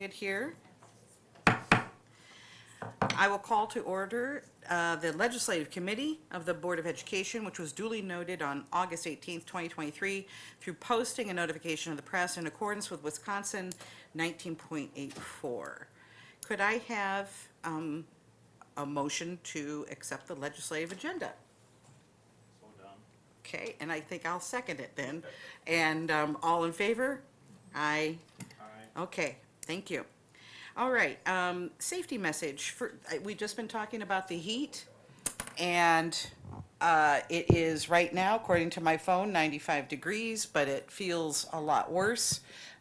Here. I will call to order the Legislative Committee of the Board of Education, which was duly noted on August 18th, 2023, through posting and notification of the press in accordance with Wisconsin 19.84. Could I have a motion to accept the legislative agenda? So done. Okay, and I think I'll second it then. And all in favor? Aye. Aye. Okay, thank you. All right, safety message. We've just been talking about the heat, and it is right now, according to my phone, 95 degrees, but it feels a lot worse.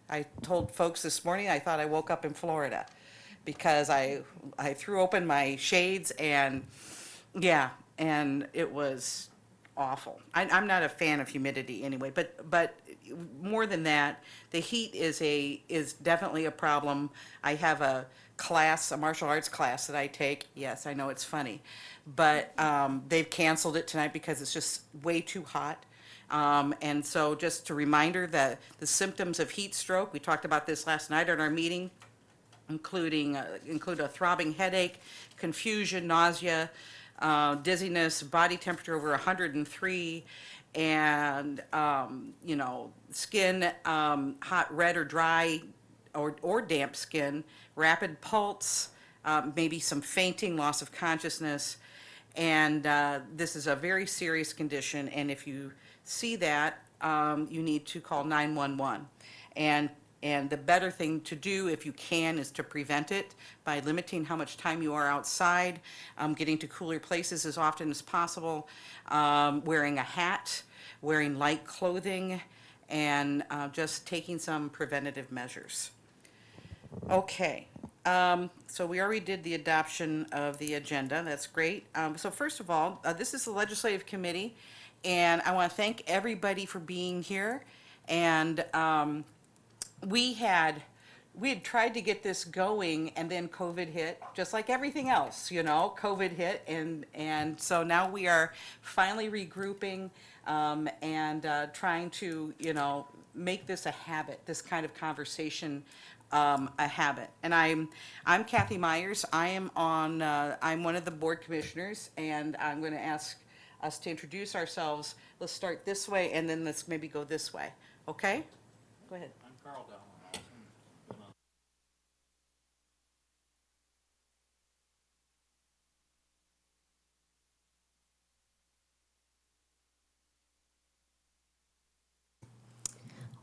I told folks this morning I thought I woke up in Florida because I threw open my shades and, yeah, and it was awful. I'm not a fan of humidity anyway, but more than that, the heat is definitely a problem. I have a class, a martial arts class that I take. Yes, I know it's funny, but they've canceled it tonight because it's just way too hot. And so just a reminder that the symptoms of heat stroke, we talked about this last night at our meeting, include a throbbing headache, confusion, nausea, dizziness, body temperature over 103, and skin hot, red, or dry, or damp skin, rapid pulse, maybe some fainting, loss of consciousness, and this is a very serious condition. And if you see that, you need to call 911. And the better thing to do, if you can, is to prevent it by limiting how much time you are outside, getting to cooler places as often as possible, wearing a hat, wearing light clothing, and just taking some preventative measures. Okay, so we already did the adoption of the agenda. That's great. So first of all, this is the Legislative Committee, and I want to thank everybody for being here. And we had tried to get this going, and then COVID hit, just like everything else, COVID hit, and so now we are finally regrouping and trying to, make this a habit, this kind of conversation a habit. And I'm Kathy Myers. I'm one of the board commissioners, and I'm going to ask us to introduce ourselves. Let's start this way, and then let's maybe go this way. Okay? Go ahead. I'm Carl Dallin.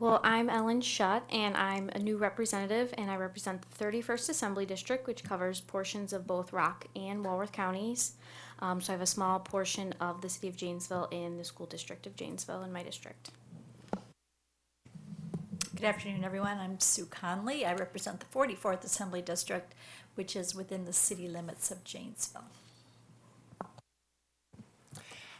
Well, I'm Ellen Schutt, and I'm a new representative, and I represent the 31st Assembly District, which covers portions of both Rock and Walworth counties. So I have a small portion of the city of Janesville in the school district of Janesville in my district. Good afternoon, everyone. I'm Sue Conley. I represent the 44th Assembly District, which is within the city limits of Janesville.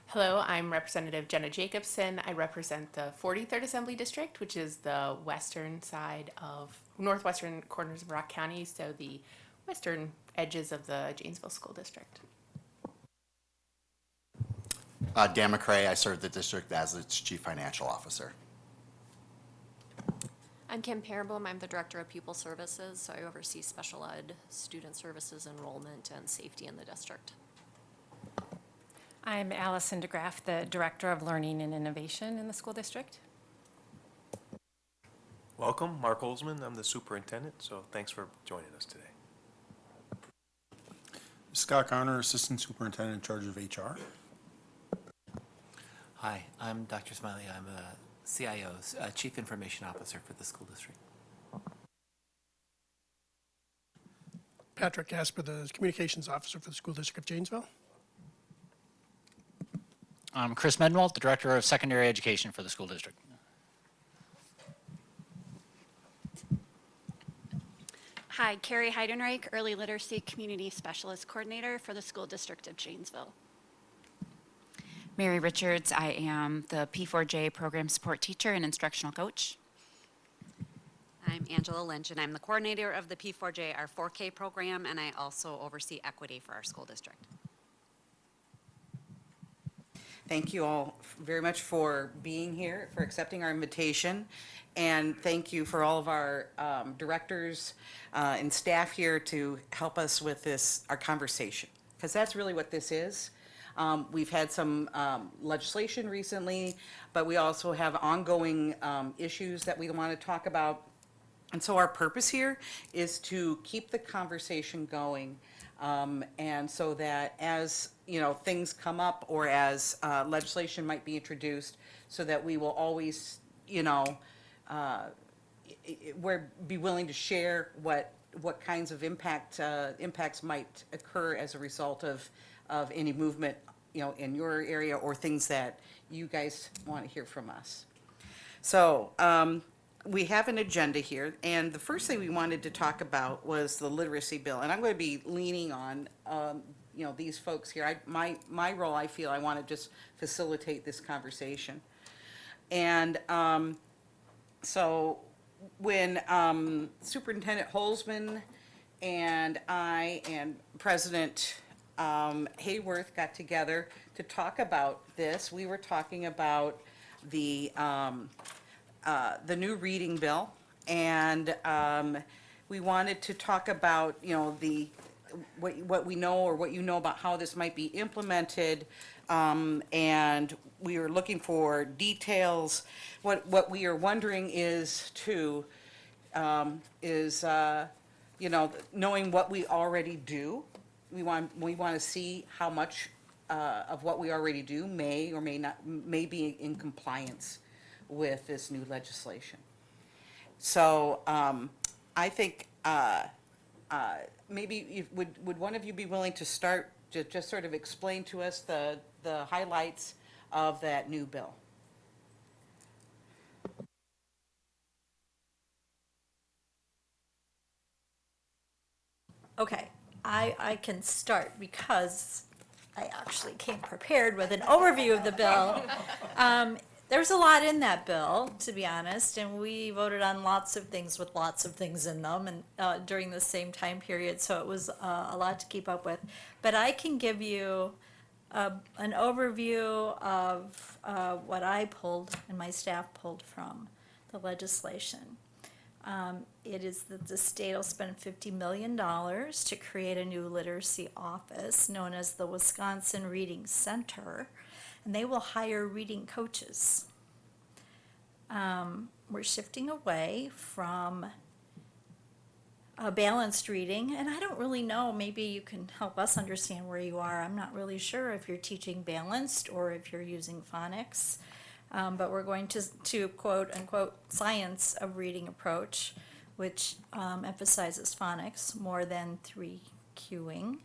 Hello, I'm Representative Jenna Jacobson. I represent the 43rd Assembly District, which is the western side of northwestern corners of Rock County, so the western edges of the Janesville School District. Dan McCrae, I serve the district as its Chief Financial Officer. I'm Kim Parabom. I'm the Director of Pupil Services, so I oversee special ed, student services, enrollment, and safety in the district. I'm Allison DeGraff, the Director of Learning and Innovation in the school district. Welcome, Mark Olsman. I'm the superintendent, so thanks for joining us today. Scott Garner, Assistant Superintendent in charge of HR. Hi, I'm Dr. Smiley. I'm a CIO, Chief Information Officer for the school district. Patrick Gasper, the Communications Officer for the School District of Janesville. I'm Chris Medwalt, the Director of Secondary Education for the school district. Hi, Carrie Heidenreich, Early Literacy Community Specialist Coordinator for the School District of Janesville. Mary Richards, I am the P4J Program Support Teacher and Instructional Coach. I'm Angela Lynch, and I'm the coordinator of the P4J, our 4K program, and I also oversee equity for our school district. Thank you all very much for being here, for accepting our invitation. And thank you for all of our directors and staff here to help us with this, our conversation, because that's really what this is. We've had some legislation recently, but we also have ongoing issues that we want to talk about. And so our purpose here is to keep the conversation going. And so that as, you know, things come up or as legislation might be introduced, so that we will always, you know, we're be willing to share what kinds of impacts might occur as a result of any movement, you know, in your area or things that you guys want to hear from us. So we have an agenda here, and the first thing we wanted to talk about was the literacy bill, and I'm going to be leaning on you know, these folks here. My role, I feel, I want to just facilitate this conversation. And so when Superintendent Holzman and I and President Hayworth got together to talk about this, we were talking about the new reading bill, and we wanted to talk about, you know, what we know or what you know about how this might be implemented, and we are looking for details. What we are wondering is too, you know, knowing what we already do. We want to see how much of what we already do may or may be in compliance with this new legislation. So I think maybe would one of you be willing to start to just sort of explain to us the highlights of that new bill? Okay, I can start because I actually came prepared with an overview of the bill. There's a lot in that bill, to be honest, and we voted on lots of things with lots of things in them and during the same time period, so it was a lot to keep up with. But I can give you an overview of what I pulled and my staff pulled from the legislation. It is that the state will spend $50 million to create a new literacy office known as the Wisconsin Reading Center, and they will hire reading coaches. We're shifting away from balanced reading, and I don't really know, maybe you can help us understand where you are. I'm not really sure if you're teaching balanced or if you're using phonics. But we're going to quote unquote science of reading approach, which emphasizes phonics more than 3 cueing.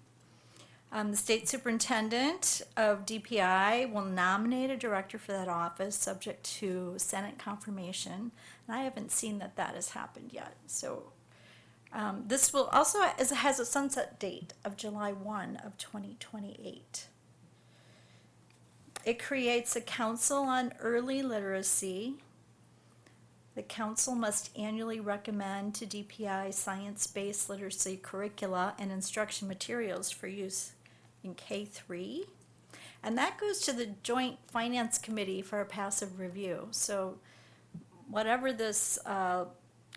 The state superintendent of DPI will nominate a director for that office subject to Senate confirmation. And I haven't seen that has happened yet. So this will also has a sunset date of July 1 of 2028. It creates a council on early literacy. The council must annually recommend to DPI science-based literacy curricula and instruction materials for use in K-3. And that goes to the Joint Finance Committee for a passive review. So whatever this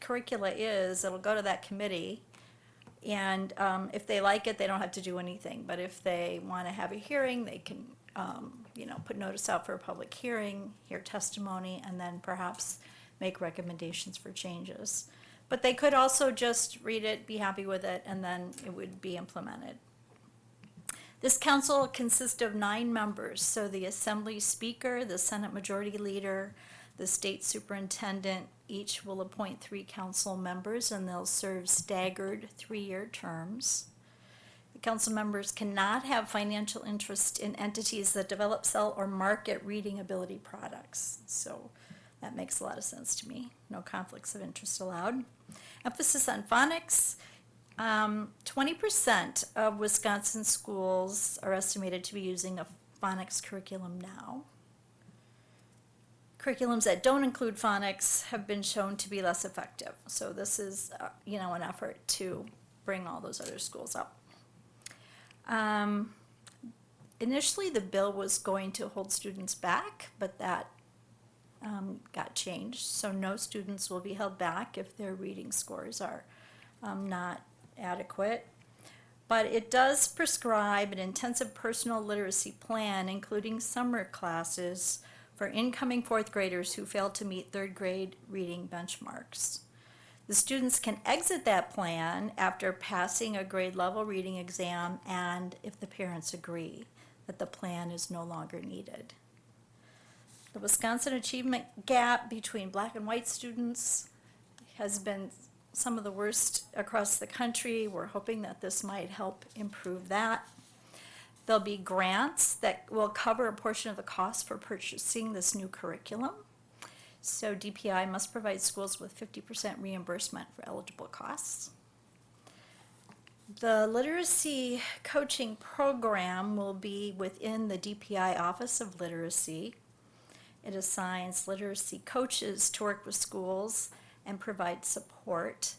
curricula is, it'll go to that committee. And if they like it, they don't have to do anything. But if they want to have a hearing, they can you know, put notice out for a public hearing, hear testimony, and then perhaps make recommendations for changes. But they could also just read it, be happy with it, and then it would be implemented. This council consists of 9 members, so the Assembly Speaker, the Senate Majority Leader, the State Superintendent, each will appoint 3 council members, and they'll serve staggered 3-year terms. Council members cannot have financial interest in entities that develop, sell, or market reading ability products. So that makes a lot of sense to me. No conflicts of interest allowed. Emphasis on phonics. 20% of Wisconsin schools are estimated to be using a phonics curriculum now. Curriculums that don't include phonics have been shown to be less effective. So this is, you know, an effort to bring all those other schools up. Initially, the bill was going to hold students back, but that got changed. So no students will be held back if their reading scores are not adequate. But it does prescribe an intensive personal literacy plan, including summer classes for incoming fourth graders who fail to meet third grade reading benchmarks. The students can exit that plan after passing a grade level reading exam and if the parents agree that the plan is no longer needed. The Wisconsin achievement gap between black and white students has been some of the worst across the country. We're hoping that this might help improve that. There'll be grants that will cover a portion of the cost for purchasing this new curriculum. So DPI must provide schools with 50% reimbursement for eligible costs. The literacy coaching program will be within the DPI Office of Literacy. It assigns literacy coaches to work with schools and provide support.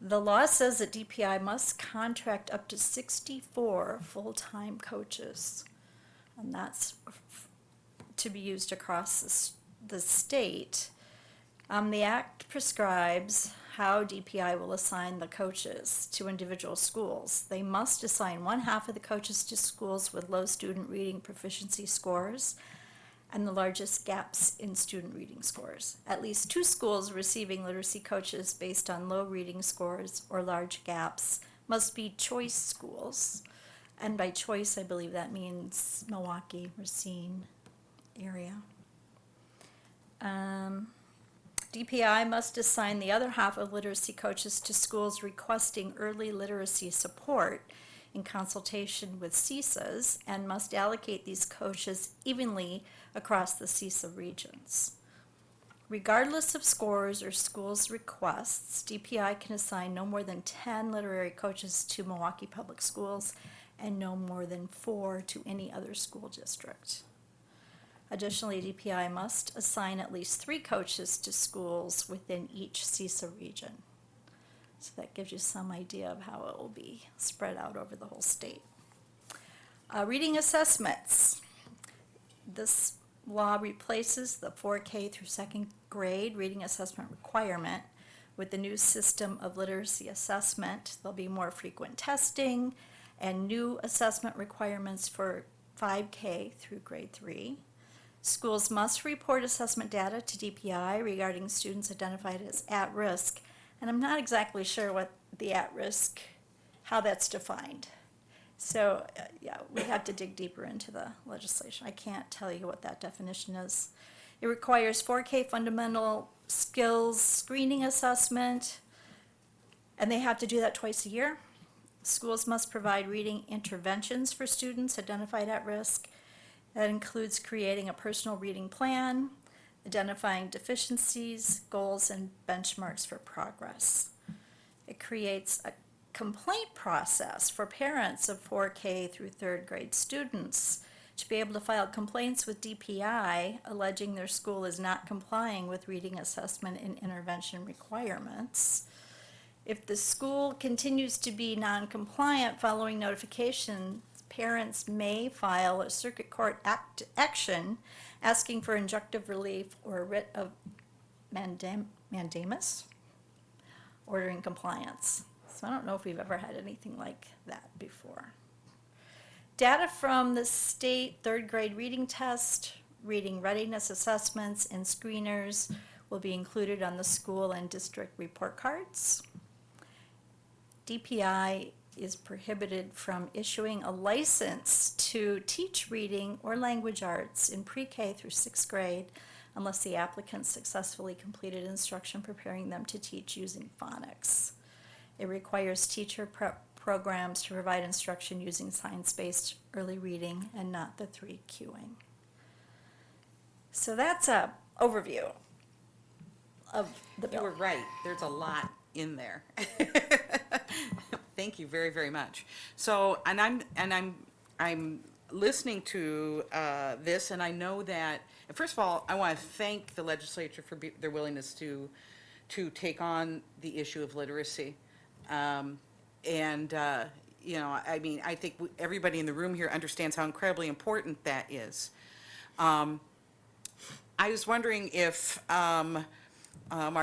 The law says that DPI must contract up to 64 full-time coaches, and that's to be used across the state. The act prescribes how DPI will assign the coaches to individual schools. They must assign one half of the coaches to schools with low student reading proficiency scores and the largest gaps in student reading scores. At least 2 schools receiving literacy coaches based on low reading scores or large gaps must be choice schools. And by choice, I believe that means Milwaukee, Racine area. DPI must assign the other half of literacy coaches to schools requesting early literacy support in consultation with CISAs and must allocate these coaches evenly across the CISA regions. Regardless of scores or schools' requests, DPI can assign no more than 10 literary coaches to Milwaukee Public Schools and no more than 4 to any other school district. Additionally, DPI must assign at least 3 coaches to schools within each CISA region. So that gives you some idea of how it will be spread out over the whole state. Reading assessments. This law replaces the 4K through 2nd grade reading assessment requirement with the new system of literacy assessment. There'll be more frequent testing and new assessment requirements for 5K through grade 3. Schools must report assessment data to DPI regarding students identified as at risk, and I'm not exactly sure what the at risk, how that's defined. So yeah, we have to dig deeper into the legislation. I can't tell you what that definition is. It requires 4K fundamental skills screening assessment, and they have to do that twice a year. Schools must provide reading interventions for students identified at risk. That includes creating a personal reading plan, identifying deficiencies, goals, and benchmarks for progress. It creates a complaint process for parents of 4K through 3rd grade students to be able to file complaints with DPI alleging their school is not complying with reading assessment and intervention requirements. If the school continues to be non-compliant following notification, parents may file a circuit court action asking for injunctive relief or a writ of mandamus, ordering compliance. So I don't know if we've ever had anything like that before. Data from the state 3rd grade reading test, reading readiness assessments, and screeners will be included on the school and district report cards. DPI is prohibited from issuing a license to teach reading or language arts in pre-K through 6th grade unless the applicant successfully completed instruction preparing them to teach using phonics. It requires teacher prep programs to provide instruction using science-based early reading and not the 3 cueing. So that's a overview of the bill. You were right. There's a lot in there. Thank you very, very much. So, and I'm listening to this, and I know that, first of all, I want to thank the legislature for their willingness to take on the issue of literacy. you know, I mean, I think everybody in the room here understands how incredibly important that is. I was wondering if our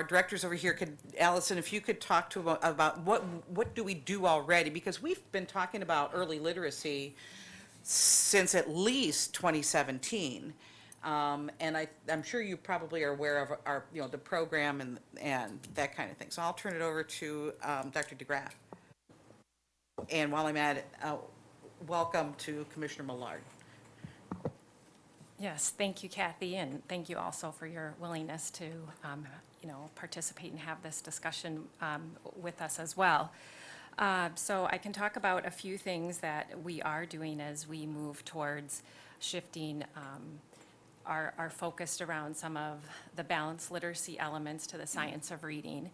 directors over here could, Allison, if you could talk to about what do we do already? Because we've been talking about early literacy since at least 2017. And I'm sure you probably are aware of our, you know, the program and that kind of thing. So I'll turn it over to Dr. DeGraff. And while I'm at it, welcome to Commissioner Millard. Yes, thank you, Kathy, and thank you also for your willingness to, participate and have this discussion with us as well. So I can talk about a few things that we are doing as we move towards shifting our focus around some of the balanced literacy elements to the science of reading.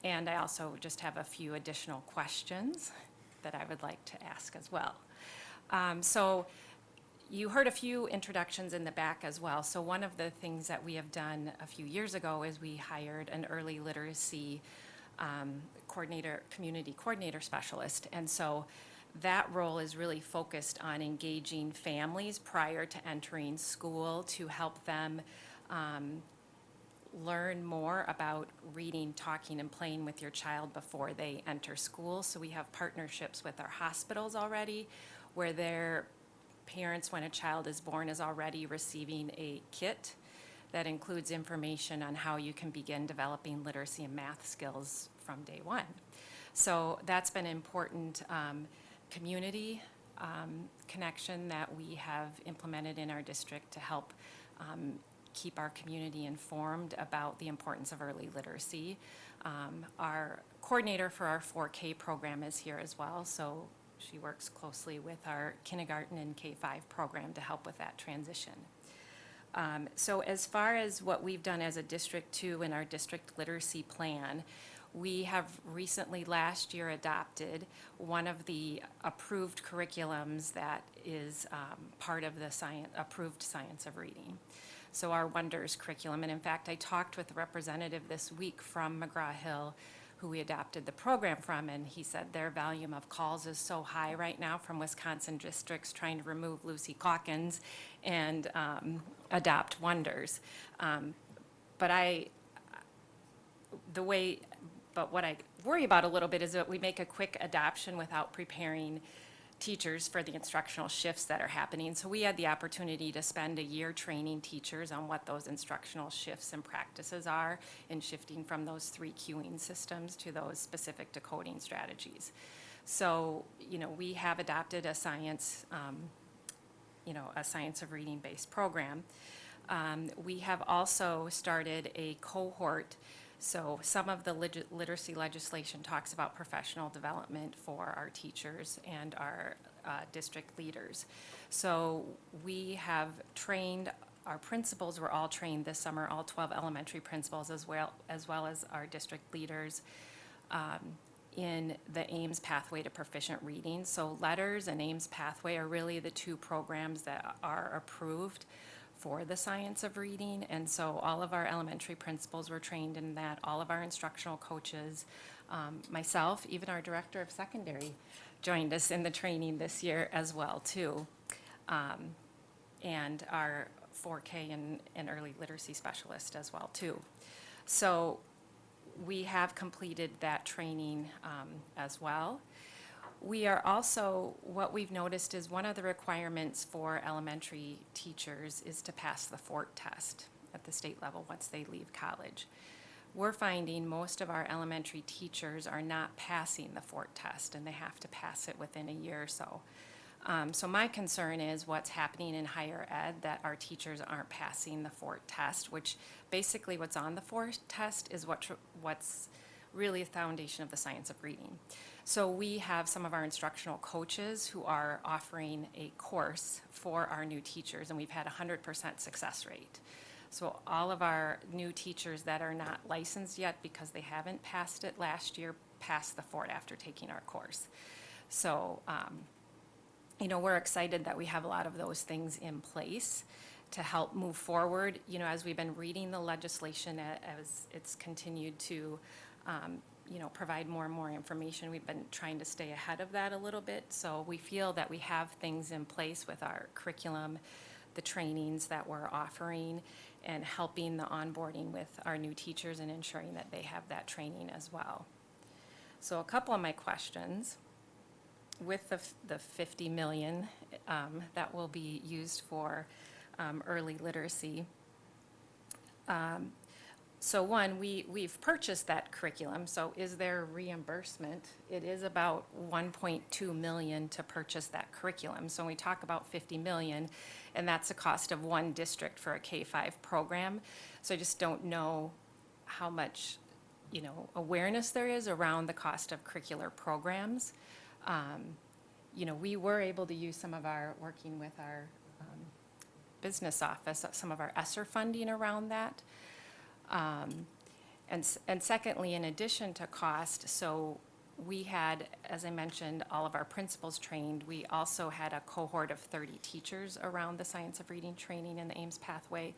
And I also just have a few additional questions that I would like to ask as well. So you heard a few introductions in the back as well. So one of the things that we have done a few years ago is we hired an early literacy coordinator, community coordinator specialist. And so that role is really focused on engaging families prior to entering school to help them learn more about reading, talking, and playing with your child before they enter school. So we have partnerships with our hospitals already, where their parents, when a child is born, is already receiving a kit that includes information on how you can begin developing literacy and math skills from day one. So that's been an important community connection that we have implemented in our district to help keep our community informed about the importance of early literacy. Our coordinator for our 4K program is here as well, so she works closely with our kindergarten and K-5 program to help with that transition. So as far as what we've done as a district too in our district literacy plan, we have recently last year adopted one of the approved curriculums that is part of the approved science of reading. So our Wonders curriculum, and in fact I talked with a representative this week from McGraw-Hill who we adopted the program from, and he said their volume of calls is so high right now from Wisconsin districts trying to remove Lucy Calkins and adopt Wonders. But what I worry about a little bit is that we make a quick adoption without preparing teachers for the instructional shifts that are happening. So we had the opportunity to spend a year training teachers on what those instructional shifts and practices are in shifting from those 3 cueing systems to those specific decoding strategies. So, we have adopted a science, a science of reading based program. We have also started a cohort. So some of the literacy legislation talks about professional development for our teachers and our district leaders. So we have trained, our principals were all trained this summer, all 12 elementary principals as well as our district leaders in the AIMS Pathway to Proficient Reading. So Letters and AIMS Pathway are really the 2 programs that are approved for the science of reading, and so all of our elementary principals were trained in that, all of our instructional coaches, myself, even our director of secondary joined us in the training this year as well too, and our 4K and early literacy specialist as well too. So we have completed that training as well. We are also, what we've noticed is one of the requirements for elementary teachers is to pass the FORT test at the state level once they leave college. We're finding most of our elementary teachers are not passing the FORT test, and they have to pass it within a year or so. So my concern is what's happening in higher ed, that our teachers aren't passing the FORT test, which basically what's on the FORT test is what's really a foundation of the science of reading. So we have some of our instructional coaches who are offering a course for our new teachers, and we've had 100% success rate. So all of our new teachers that are not licensed yet because they haven't passed it last year passed the FORT after taking our course. So, we're excited that we have a lot of those things in place to help move forward. As we've been reading the legislation as it's continued to provide more and more information. We've been trying to stay ahead of that a little bit. So we feel that we have things in place with our curriculum, the trainings that we're offering, and helping the onboarding with our new teachers and ensuring that they have that training as well. So a couple of my questions. With the 50 million that will be used for early literacy. So one, we've purchased that curriculum, so is there reimbursement? It is about 1.2 million to purchase that curriculum. So when we talk about 50 million, and that's the cost of one district for a K-5 program. So I just don't know how much, awareness there is around the cost of curricular programs. We were able to use some of our, working with our business office, some of our ESSER funding around that. And secondly, in addition to cost, so we had, as I mentioned, all of our principals trained. We also had a cohort of 30 teachers around the science of reading training in the Ames pathway,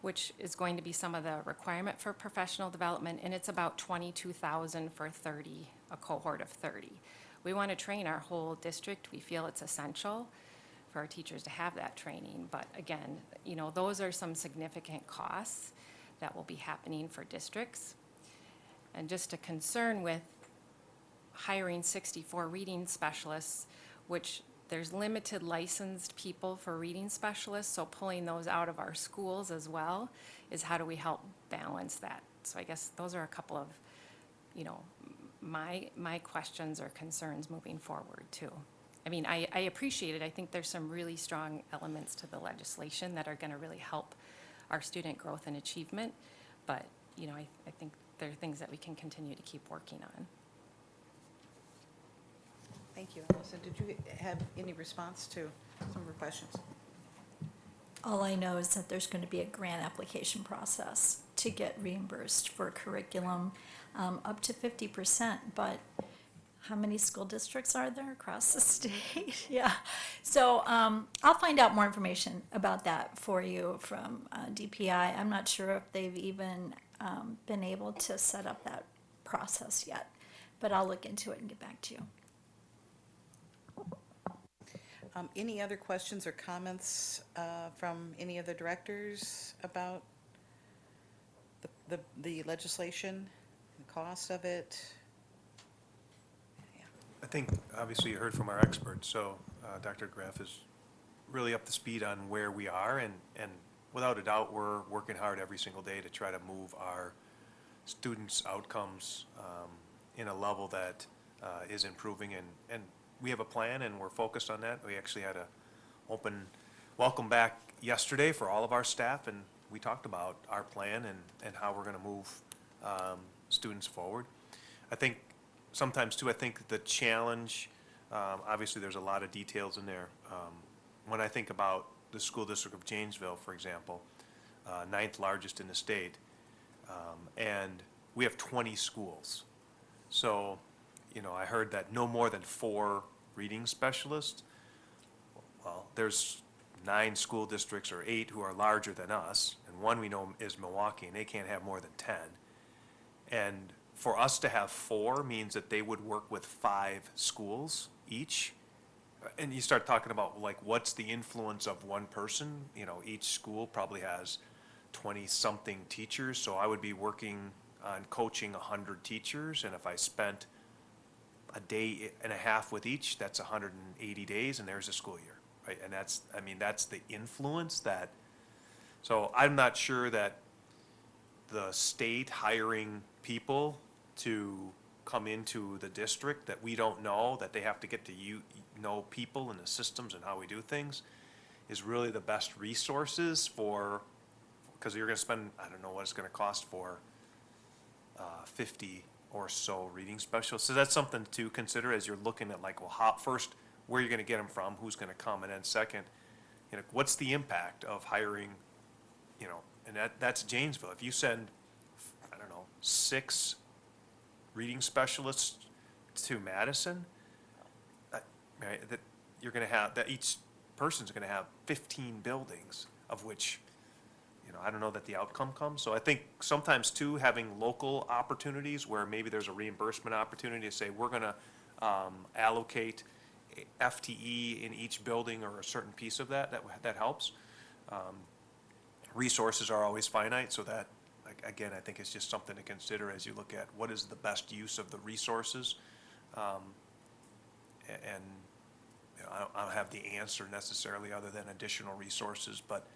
which is going to be some of the requirement for professional development, and it's about $22,000 for 30, a cohort of 30. We want to train our whole district. We feel it's essential for our teachers to have that training. But again, those are some significant costs that will be happening for districts. And just a concern with hiring 64 reading specialists, which there's limited licensed people for reading specialists, so pulling those out of our schools as well is how do we help balance that? So I guess those are a couple of, my questions or concerns moving forward too. I mean, I appreciate it. I think there's some really strong elements to the legislation that are going to really help our student growth and achievement. But, I think there are things that we can continue to keep working on. Thank you, Alyssa. Did you have any response to some of her questions? All I know is that there's going to be a grant application process to get reimbursed for curriculum up to 50%, but how many school districts are there across the state? Yeah. So I'll find out more information about that for you from DPI. I'm not sure if they've even been able to set up that process yet, but I'll look into it and get back to you. Any other questions or comments from any of the directors about the legislation, the cost of it? I think, obviously, you heard from our experts, so Dr. Graff is really up to speed on where we are, and without a doubt, we're working hard every single day to try to move our students' outcomes in a level that is improving, and we have a plan, and we're focused on that. We actually had a open welcome back yesterday for all of our staff, and we talked about our plan and how we're going to move students forward. I think sometimes, too, I think the challenge, obviously there's a lot of details in there. When I think about the school district of Janesville, for example, 9th largest in the state, and we have 20 schools. So, I heard that no more than 4 reading specialists. Well, there's 9 school districts or 8 who are larger than us, and one we know is Milwaukee, and they can't have more than 10. And for us to have 4 means that they would work with 5 schools each. And you start talking about, like, what's the influence of one person? Each school probably has 20-something teachers, so I would be working on coaching 100 teachers, and if I spent a day and a half with each, that's 180 days, and there's a school year, right? And that's the influence that, so I'm not sure that the state hiring people to come into the district that we don't know, that they have to get to know people and the systems and how we do things, is really the best resources for, because you're going to spend, I don't know what it's going to cost for 50 or so reading specialists. So that's something to consider as you're looking at, like, well, first, where you're going to get them from, who's going to come, and then second, what's the impact of hiring, and that's Janesville. If you send, I don't know, 6 reading specialists to Madison, right, that you're going to have, that each person's going to have 15 buildings, of which I don't know that the outcome comes. So I think sometimes too, having local opportunities where maybe there's a reimbursement opportunity to say, we're gonna allocate FTE in each building or a certain piece of that helps. Resources are always finite, so that, like, again, I think it's just something to consider as you look at what is the best use of the resources. And I don't have the answer necessarily other than additional resources, but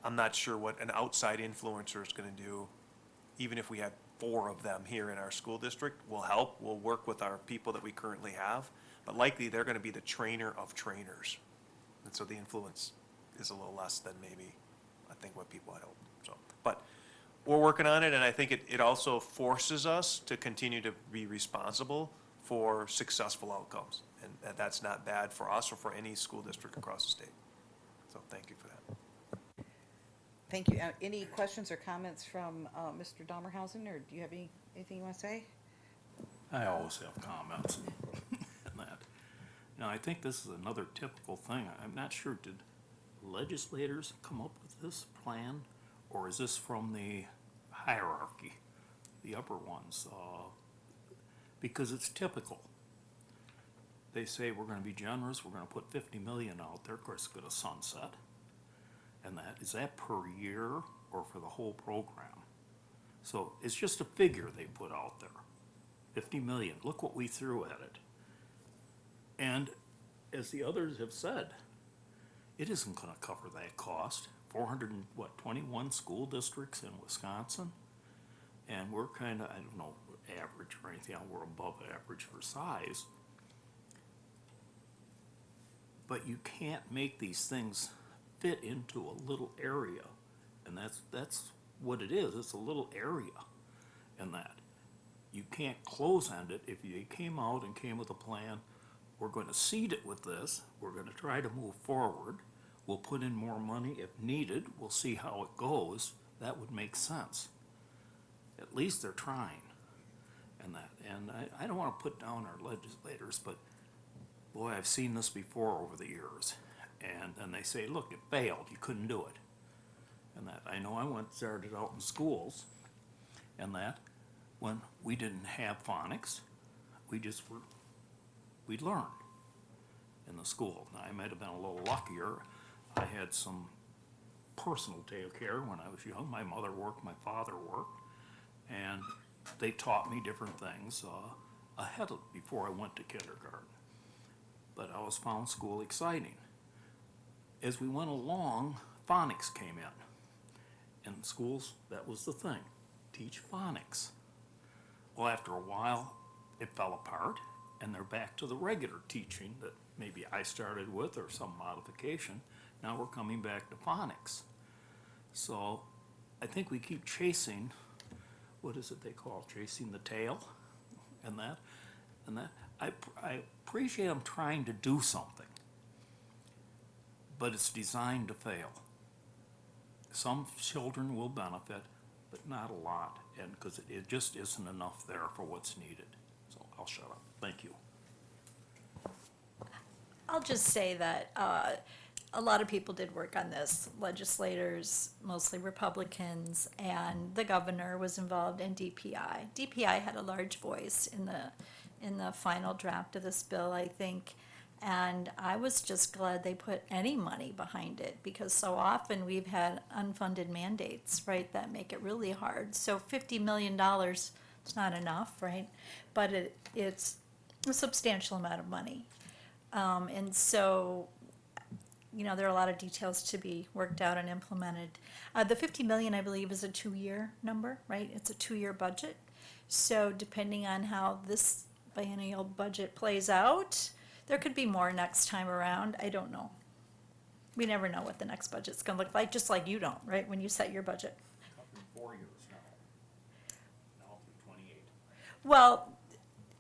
I'm not sure what an outside influencer is gonna do. Even if we had 4 of them here in our school district, will help. We'll work with our people that we currently have, but likely they're gonna be the trainer of trainers. And so the influence is a little less than maybe, I think, what people had hoped, so. But we're working on it, and I think it also forces us to continue to be responsible for successful outcomes. And that's not bad for us or for any school district across the state. So thank you for that. Thank you. Any questions or comments from Mr. Dommerhausen, or do you have anything you want to say? I always have comments on that. Now, I think this is another typical thing. I'm not sure, did legislators come up with this plan, or is this from the hierarchy, the upper ones? Because it's typical. They say, we're gonna be generous, we're gonna put 50 million out there, of course, it's gonna sunset. And is that per year or for the whole program? So it's just a figure they put out there. 50 million, look what we threw at it. And as the others have said, it isn't gonna cover that cost. 421 school districts in Wisconsin. And we're kinda, I don't know, average or anything, we're above average for size. But you can't make these things fit into a little area, and that's what it is. It's a little area, and that you can't close end it. If you came out and came with a plan, we're going to seed it with this. We're going to try to move forward. We'll put in more money if needed. We'll see how it goes. That would make sense. At least they're trying, and that. And I don't want to put down our legislators, but boy, I've seen this before over the years. And then they say, look, it failed, you couldn't do it. And that, I know I started out in schools, and that, when we didn't have phonics, we learned in the school. Now, I might have been a little luckier. I had some personal care when I was young. My mother worked, my father worked, and they taught me different things before I went to kindergarten. But I always found school exciting. As we went along, phonics came in. In schools, that was the thing, teach phonics. Well, after a while, it fell apart, and they're back to the regular teaching that maybe I started with or some modification. Now we're coming back to phonics. So I think we keep chasing, what is it they call, chasing the tail, and that. I appreciate them trying to do something, but it's designed to fail. Some children will benefit, but not a lot, and because it just isn't enough there for what's needed. So I'll shut up. Thank you. I'll just say that a lot of people did work on this. Legislators, mostly Republicans, and the governor was involved in DPI. DPI had a large voice in the final draft of this bill, I think. And I was just glad they put any money behind it, because so often we've had unfunded mandates, right, that make it really hard. So $50 million, it's not enough, right? But it's a substantial amount of money. And so, there are a lot of details to be worked out and implemented. The 50 million, I believe, is a 2-year number, right? It's a 2-year budget. So depending on how this biennial budget plays out, there could be more next time around. I don't know. We never know what the next budget's gonna look like, just like you don't, right, when you set your budget. Covering 4 years now through 28. Well,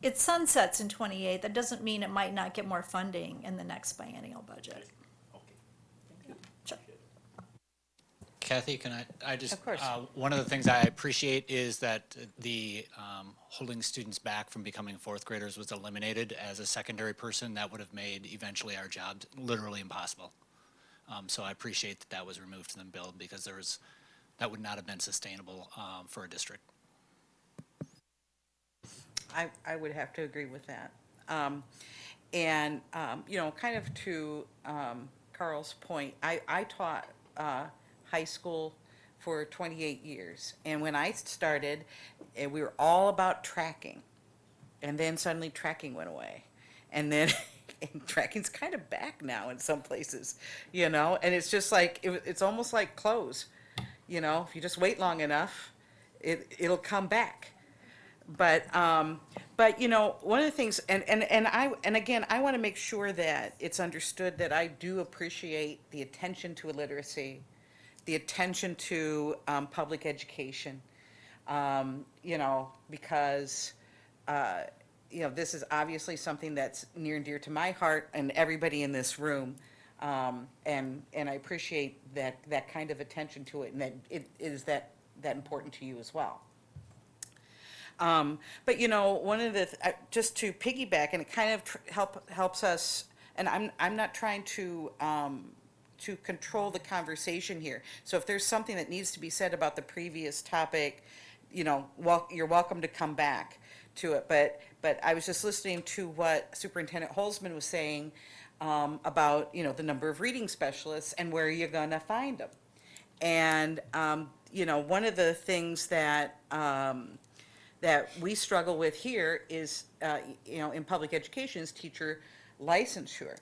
it sunsets in 28. That doesn't mean it might not get more funding in the next biennial budget. Okay. Sure. Kathy, can I just? Of course. One of the things I appreciate is that the holding students back from becoming fourth graders was eliminated. As a secondary person, that would have made eventually our job literally impossible. So I appreciate that was removed from the bill, because there was that would not have been sustainable for a district. I would have to agree with that. Kind of to Carl's point, I taught high school for 28 years. And when I started, we were all about tracking. And then suddenly tracking went away. And then and tracking's kind of back now in some places, and it's just like, it's almost like clothes. If you just wait long enough, it'll come back. But one of the things, and again, I want to make sure that it's understood that I do appreciate the attention to illiteracy, the attention to public education, because this is obviously something that's near and dear to my heart and everybody in this room. And I appreciate that kind of attention to it, and that it is that important to you as well. But one of the, just to piggyback, and it kind of helps us, and I'm not trying to control the conversation here. So if there's something that needs to be said about the previous topic, you're welcome to come back to it. But I was just listening to what Superintendent Holzman was saying about, the number of reading specialists and where you're gonna find them. And, one of the things that we struggle with here is, in public education, is teacher licensure.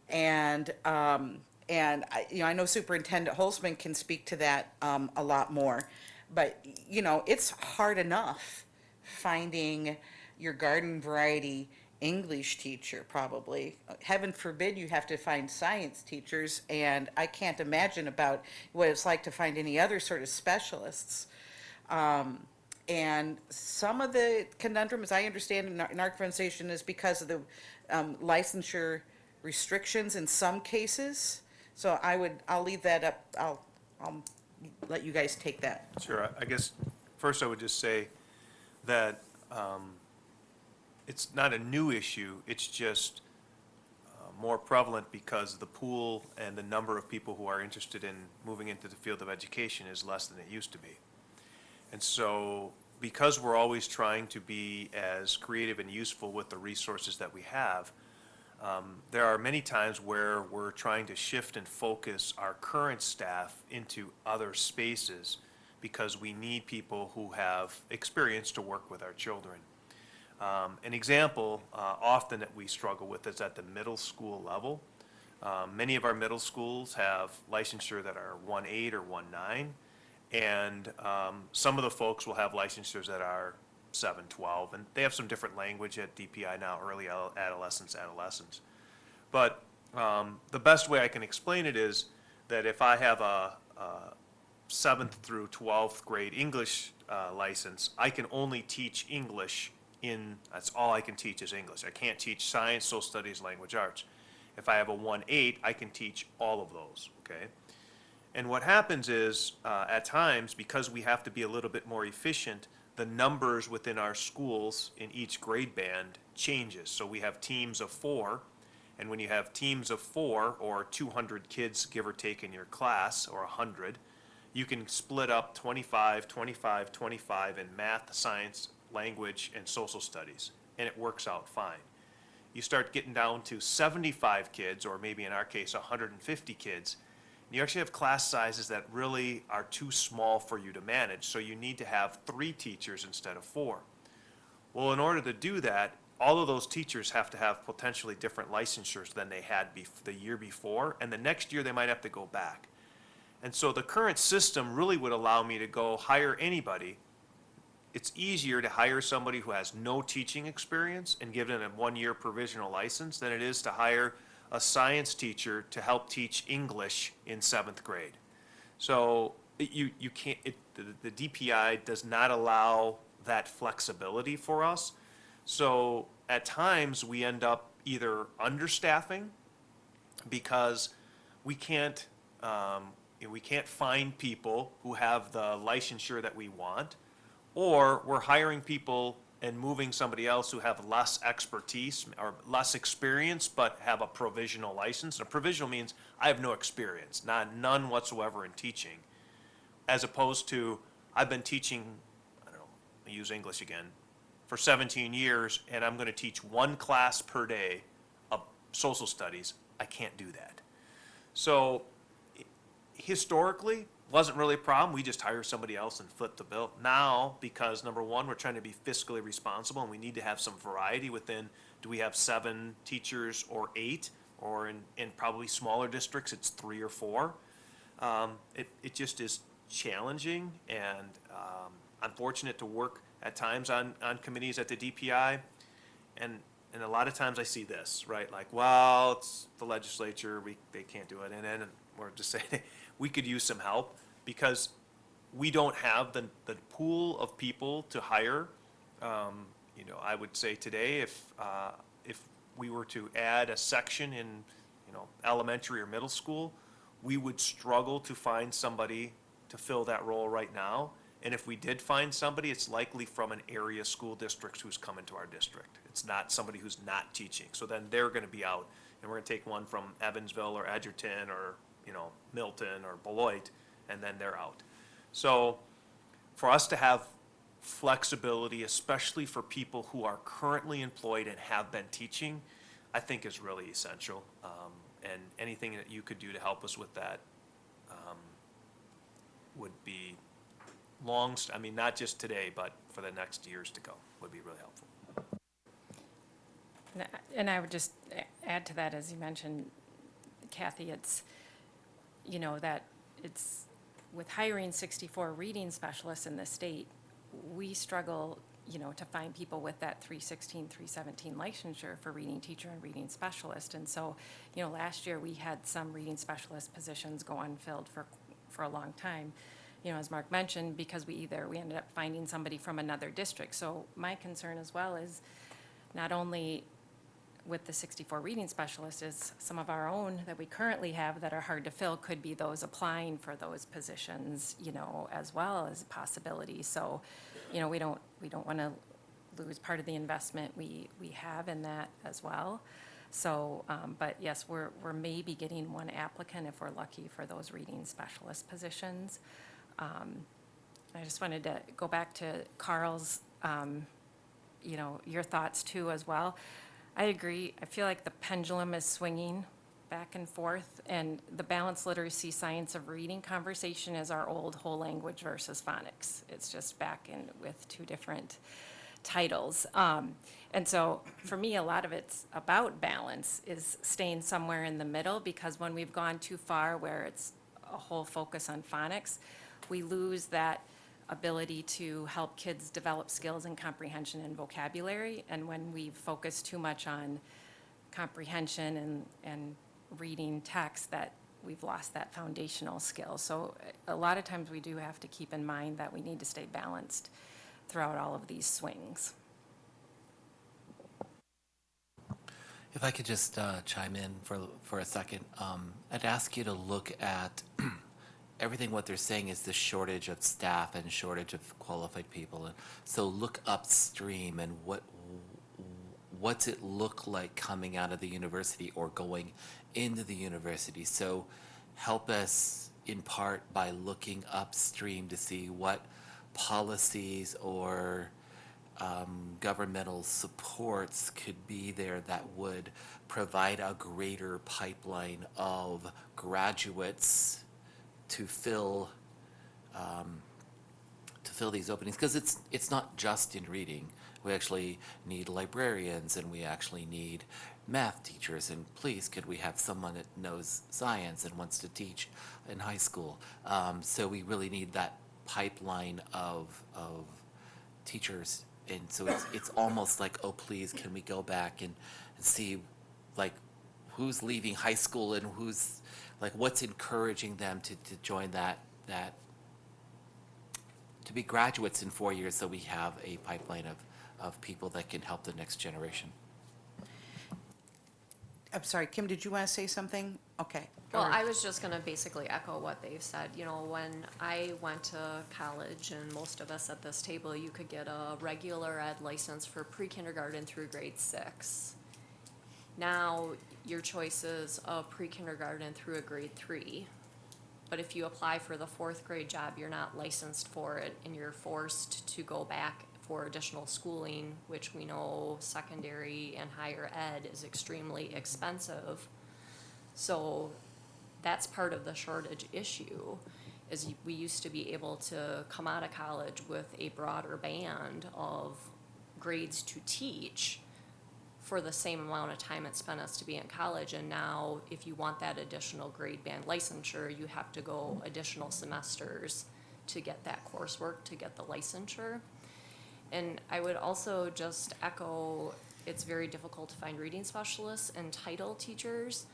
And I know Superintendent Holzman can speak to that a lot more. But, it's hard enough finding your garden variety English teacher, probably. Heaven forbid you have to find science teachers, and I can't imagine about what it's like to find any other sort of specialists. And some of the conundrum, as I understand in our conversation, is because of the licensure restrictions in some cases. So I'll leave that up. I'll let you guys take that. Sure. I guess first I would just say that it's not a new issue. It's just more prevalent because the pool and the number of people who are interested in moving into the field of education is less than it used to be. And so because we're always trying to be as creative and useful with the resources that we have, there are many times where we're trying to shift and focus our current staff into other spaces because we need people who have experience to work with our children. An example often that we struggle with is at the middle school level. Many of our middle schools have licensure that are 1.8 or 1.9, and some of the folks will have licensures that are 7.12, and they have some different language at DPI now, early adolescence. But the best way I can explain it is that if I have a 7th through 12th grade English license, I can only teach English that's all I can teach is English. I can't teach science, social studies, language arts. If I have a 1.8, I can teach all of those, okay? And what happens is, at times, because we have to be a little bit more efficient, the numbers within our schools in each grade band changes. So we have teams of 4, and when you have teams of 4, or 200 kids, give or take, in your class, or 100, you can split up 25, 25, 25 in math, science, language, and social studies, and it works out fine. You start getting down to 75 kids, or maybe in our case 150 kids, and you actually have class sizes that really are too small for you to manage, so you need to have 3 teachers instead of 4. Well, in order to do that, all of those teachers have to have potentially different licensures than they had the year before, and the next year they might have to go back. And so the current system really would allow me to go hire anybody. It's easier to hire somebody who has no teaching experience and give them a 1-year provisional license than it is to hire a science teacher to help teach English in 7th grade. So you can't, the DPI does not allow that flexibility for us. So at times we end up either understaffing because we can't find people who have the licensure that we want, or we're hiring people and moving somebody else who have less expertise or less experience but have a provisional license. And a provisional means I have no experience, none whatsoever in teaching. as opposed to, I've been teaching, I don't know, I use English again, for 17 years, and I'm gonna teach one class per day of social studies. I can't do that. So historically, wasn't really a problem. We just hire somebody else and foot the bill. Now, because number one, we're trying to be fiscally responsible and we need to have some variety within, do we have 7 teachers or 8? Or in probably smaller districts, it's 3 or 4. It just is challenging, and I'm fortunate to work at times on committees at the DPI. And a lot of times I see this, right? Like, well, it's the legislature, they can't do it. And then we're just saying, we could use some help because we don't have the pool of people to hire. You know, I would say today, if we were to add a section in, you know, elementary or middle school, we would struggle to find somebody to fill that role right now. And if we did find somebody, it's likely from an area school district who's come into our district. It's not somebody who's not teaching. So then they're gonna be out, and we're gonna take one from Evansville or Edgerton or, you know, Milton or Beloit, and then they're out. So for us to have flexibility, especially for people who are currently employed and have been teaching, I think is really essential. And anything that you could do to help us with that would be I mean, not just today, but for the next years to go, would be really helpful. And I would just add to that, as you mentioned, Kathy, it's, you know, that it's, with hiring 64 reading specialists in the state, we struggle, you know, to find people with that 316, 317 licensure for reading teacher and reading specialist. And so, you know, last year we had some reading specialist positions go unfilled for a long time. You know, as Mark mentioned, because we ended up finding somebody from another district. So my concern as well is not only with the 64 reading specialists, is some of our own that we currently have that are hard to fill could be those applying for those positions, you know, as well as a possibility. So, you know, we don't want to lose part of the investment we have in that as well. So, but yes, we're maybe getting one applicant if we're lucky for those reading specialist positions. I just wanted to go back to Carl's, you know, your thoughts too as well. I agree. I feel like the pendulum is swinging back and forth, and the balanced literacy science of reading conversation is our old whole language versus phonics. It's just back in with 2 different titles. And so for me, a lot of it's about balance, is staying somewhere in the middle, because when we've gone too far where it's a whole focus on phonics, we lose that ability to help kids develop skills in comprehension and vocabulary. And when we focus too much on comprehension and reading text, that we've lost that foundational skill. So a lot of times we do have to keep in mind that we need to stay balanced throughout all of these swings. If I could just chime in for a second, I'd ask you to look at everything what they're saying is the shortage of staff and shortage of qualified people. And so look upstream and what's it look like coming out of the university or going into the university. So help us in part by looking upstream to see what policies or governmental supports could be there that would provide a greater pipeline of graduates to fill these openings, because it's not just in reading. We actually need librarians, and we actually need math teachers, and please, could we have someone that knows science and wants to teach in high school? So we really need that pipeline of teachers, and so it's almost like, oh please, can we go back and see like who's leaving high school and who's like what's encouraging them to join that to be graduates in 4 years, so we have a pipeline of people that can help the next generation. I'm sorry, Kim, did you want to say something? Okay. Well, Or- I was just gonna basically echo what they've said. You know, when I went to college, and most of us at this table, you could get a regular ed license for pre-kindergarten through grade 6. Now, your choice is of pre-kindergarten through a grade 3. But if you apply for the fourth grade job, you're not licensed for it, and you're forced to go back for additional schooling, which we know secondary and higher ed is extremely expensive. So that's part of the shortage issue, is we used to be able to come out of college with a broader band of grades to teach for the same amount of time it spent us to be in college. And now, if you want that additional grade band licensure, you have to go additional semesters to get that coursework, to get the licensure. And I would also just echo, it's very difficult to find reading specialists and title teachers.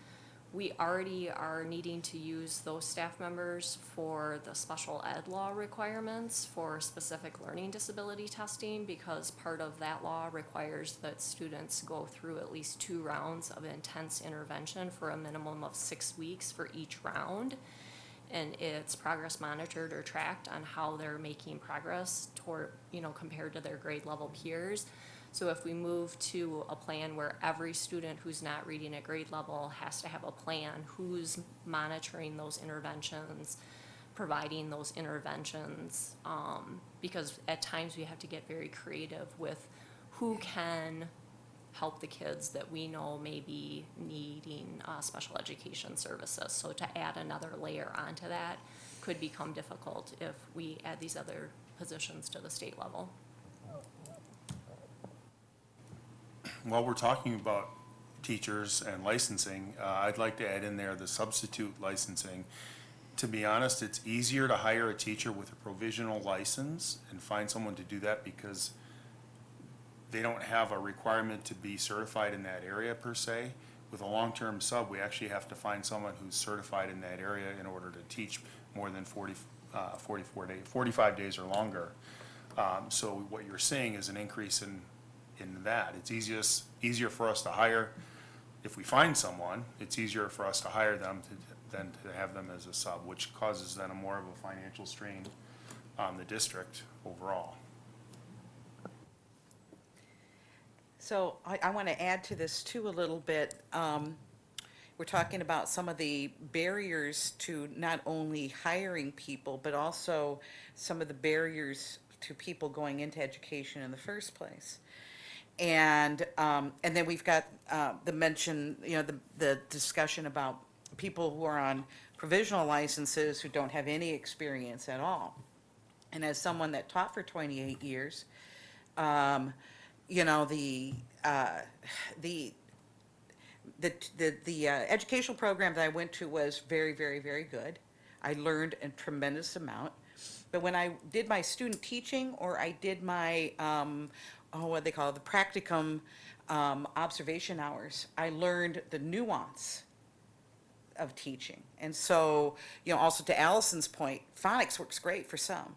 We already are needing to use those staff members for the special ed law requirements for specific learning disability testing, because part of that law requires that students go through at least 2 rounds of intense intervention for a minimum of 6 weeks for each round. And it's progress monitored or tracked on how they're making progress toward, compared to their grade level peers. So if we move to a plan where every student who's not reading at grade level has to have a plan, who's monitoring those interventions, providing those interventions, because at times we have to get very creative with who can help the kids that we know may be needing special education services. So to add another layer onto that could become difficult if we add these other positions to the state level. While we're talking about teachers and licensing, I'd like to add in there the substitute licensing. To be honest, it's easier to hire a teacher with a provisional license and find someone to do that because they don't have a requirement to be certified in that area per se. With a long-term sub, we actually have to find someone who's certified in that area in order to teach more than 45 days or longer. So what you're seeing is an increase in that. It's easier for us to hire. If we find someone, it's easier for us to hire them than to have them as a sub, which causes then a more of a financial strain on the district overall. So I want to add to this too a little bit. We're talking about some of the barriers to not only hiring people, but also some of the barriers to people going into education in the first place. And then we've got the mention, the discussion about people who are on provisional licenses who don't have any experience at all. And as someone that taught for 28 years, the educational program that I went to was very, very, very good. I learned a tremendous amount. But when I did my student teaching, or I did my what they call it, the practicum observation hours, I learned the nuance of teaching. And so, also to Allison's point, phonics works great for some.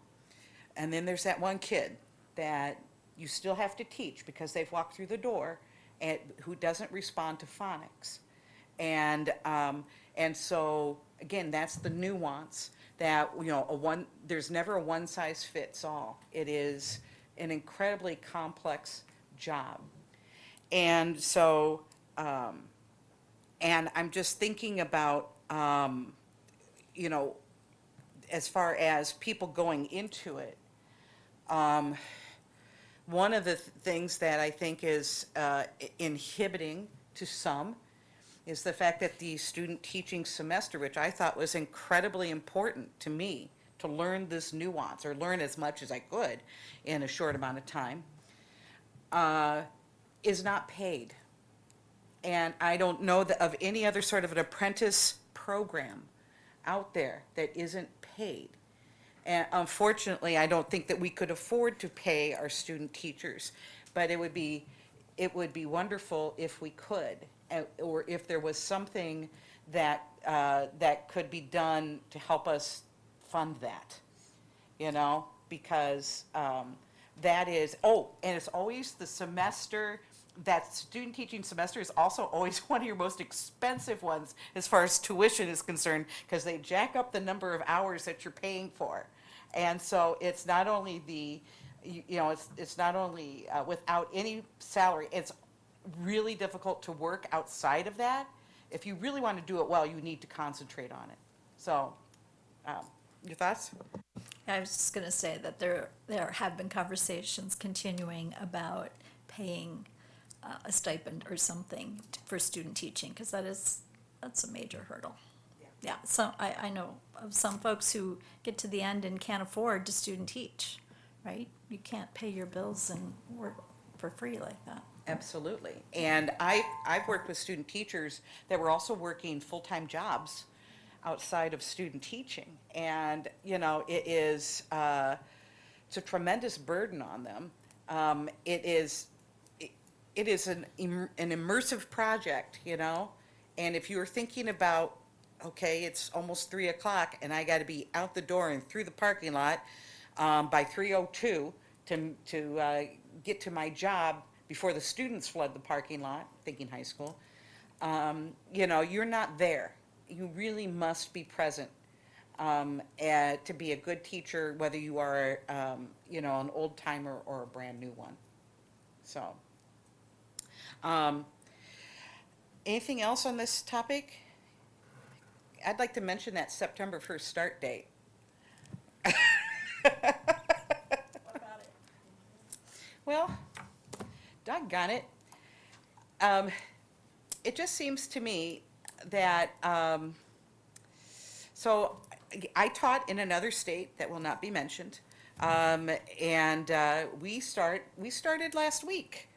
And then there's that one kid that you still have to teach because they've walked through the door and who doesn't respond to phonics. And so, again, that's the nuance that, there's never a one size fits all. It is an incredibly complex job. And so, and I'm just thinking about, as far as people going into it, one of the things that I think is inhibiting to some is the fact that the student teaching semester, which I thought was incredibly important to me, to learn this nuance, or learn as much as I could in a short amount of time, is not paid. And I don't know of any other sort of an apprentice program out there that isn't paid. And unfortunately, I don't think that we could afford to pay our student teachers, but it would be wonderful if we could, or if there was something that could be done to help us fund that, because that is, and it's always the semester, that student teaching semester is also always one of your most expensive ones as far as tuition is concerned, because they jack up the number of hours that you're paying for. And so it's not only it's not only without any salary, it's really difficult to work outside of that. If you really want to do it well, you need to concentrate on it. So Your thoughts? I was just gonna say that there have been conversations continuing about paying a stipend or something for student teaching, because that's a major hurdle. Yeah, so I know of some folks who get to the end and can't afford to student teach, right? You can't pay your bills and work for free like that. Absolutely. And I've worked with student teachers that were also working full-time jobs outside of student teaching. And, you know, it's a tremendous burden on them. It is an immersive project, you know? And if you're thinking about, okay, it's almost 3 o'clock and I got to be out the door and through the parking lot by 3:02 to get to my job before the students flood the parking lot, thinking high school, you know, you're not there. You really must be present to be a good teacher, whether you are, you know, an old timer or a brand new one. So, anything else on this topic? I'd like to mention that September 1st start date. Well, doggone it. It just seems to me that, so I taught in another state that will not be mentioned. And we started last week,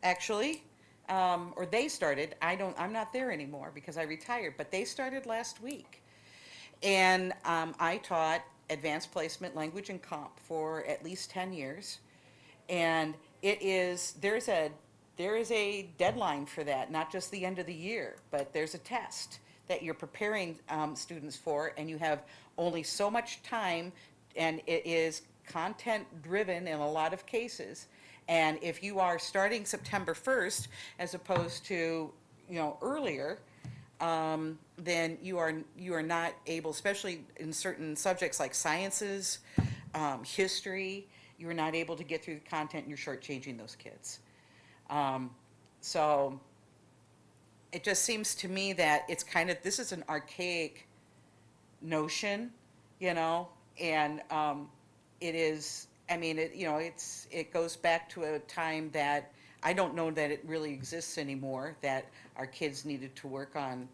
actually. Or they started. I'm not there anymore because I retired, but they started last week. And I taught advanced placement, language, and comp for at least 10 years. And there is a deadline for that, not just the end of the year, but there's a test that you're preparing students for, and you have only so much time, and it is content driven in a lot of cases. And if you are starting September 1st as opposed to, you know, earlier, then you are not able, especially in certain subjects like sciences, history, you are not able to get through the content, and you're shortchanging those kids. So it just seems to me that it's kind of, this is an archaic notion, you know, and it is, I mean, it, you know, it goes back to a time that I don't know that it really exists anymore, that our kids needed to work on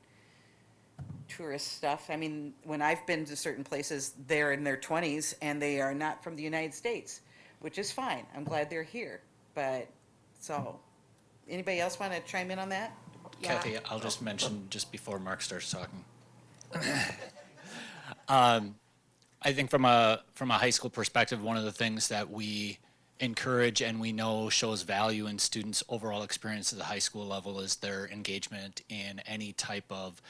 tourist stuff. I mean, when I've been to certain places, they're in their 20s and they are not from the United States, which is fine. I'm glad they're here. But, so, anybody else want to chime in on that? Kathy, I'll just mention just before Mark starts talking. I think from a high school perspective, one of the things that we encourage and we know shows value in students' overall experience at the high school level is their engagement in any type of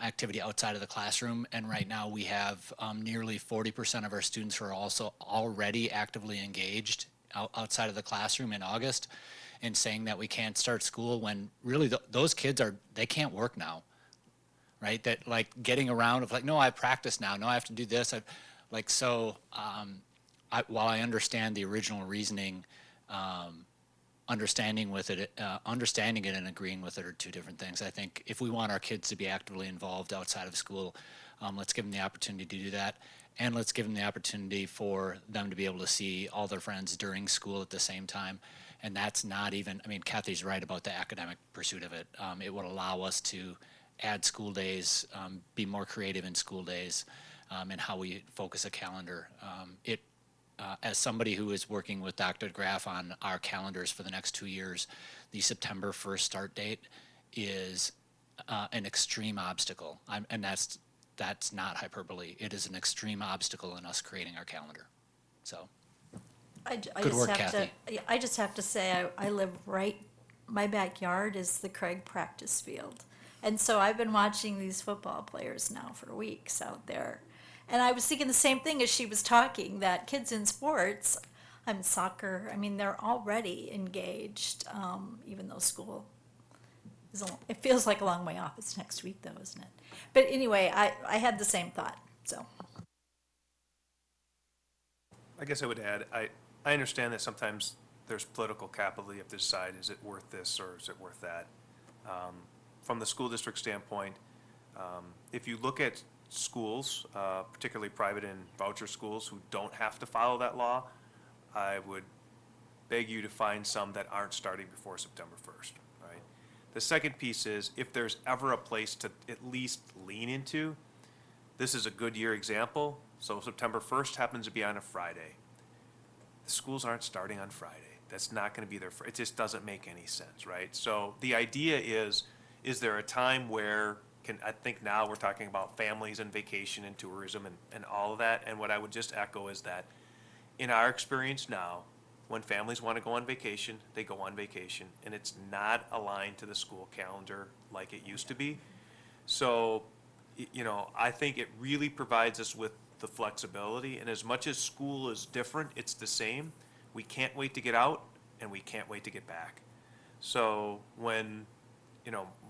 activity outside of the classroom. And right now we have nearly 40% of our students who are also already actively engaged outside of the classroom in August, and saying that we can't start school when really those kids they can't work now. Right, that like getting around of like, no, I practice now. No, I have to do this. While I understand the original reasoning, understanding it and agreeing with it are two different things. I think if we want our kids to be actively involved outside of school, let's give them the opportunity to do that, and let's give them the opportunity for them to be able to see all their friends during school at the same time. And that's not even, I mean, Kathy's right about the academic pursuit of it. It would allow us to add school days, be more creative in school days, and how we focus a calendar. As somebody who is working with Dr. Graff on our calendars for the next 2 years, the September 1st start date is an extreme obstacle. And that's not hyperbole. It is an extreme obstacle in us creating our calendar. So, good work, Kathy. I just have to say, I live right, my backyard is the Craig practice field. And so I've been watching these football players now for weeks out there. And I was thinking the same thing as she was talking, that kids in sports, soccer, I mean, they're already engaged, even though school is, it feels like a long way off. It's next week though, isn't it? But anyway, I had the same thought, so. I guess I would add, I understand that sometimes there's political capital. You have to decide, is it worth this or is it worth that? From the school district standpoint, if you look at schools, particularly private and voucher schools who don't have to follow that law, I would beg you to find some that aren't starting before September 1st, right? The second piece is, if there's ever a place to at least lean into, this is a Goodyear example. So September 1st happens to be on a Friday. The schools aren't starting on Friday. That's not going to be it just doesn't make any sense, right? So the idea is there a time where I think now we're talking about families and vacation and tourism and all of that. And what I would just echo is that in our experience now, when families want to go on vacation, they go on vacation, and it's not aligned to the school calendar like it used to be. So, I think it really provides us with the flexibility, and as much as school is different, it's the same. We can't wait to get out, and we can't wait to get back. So when,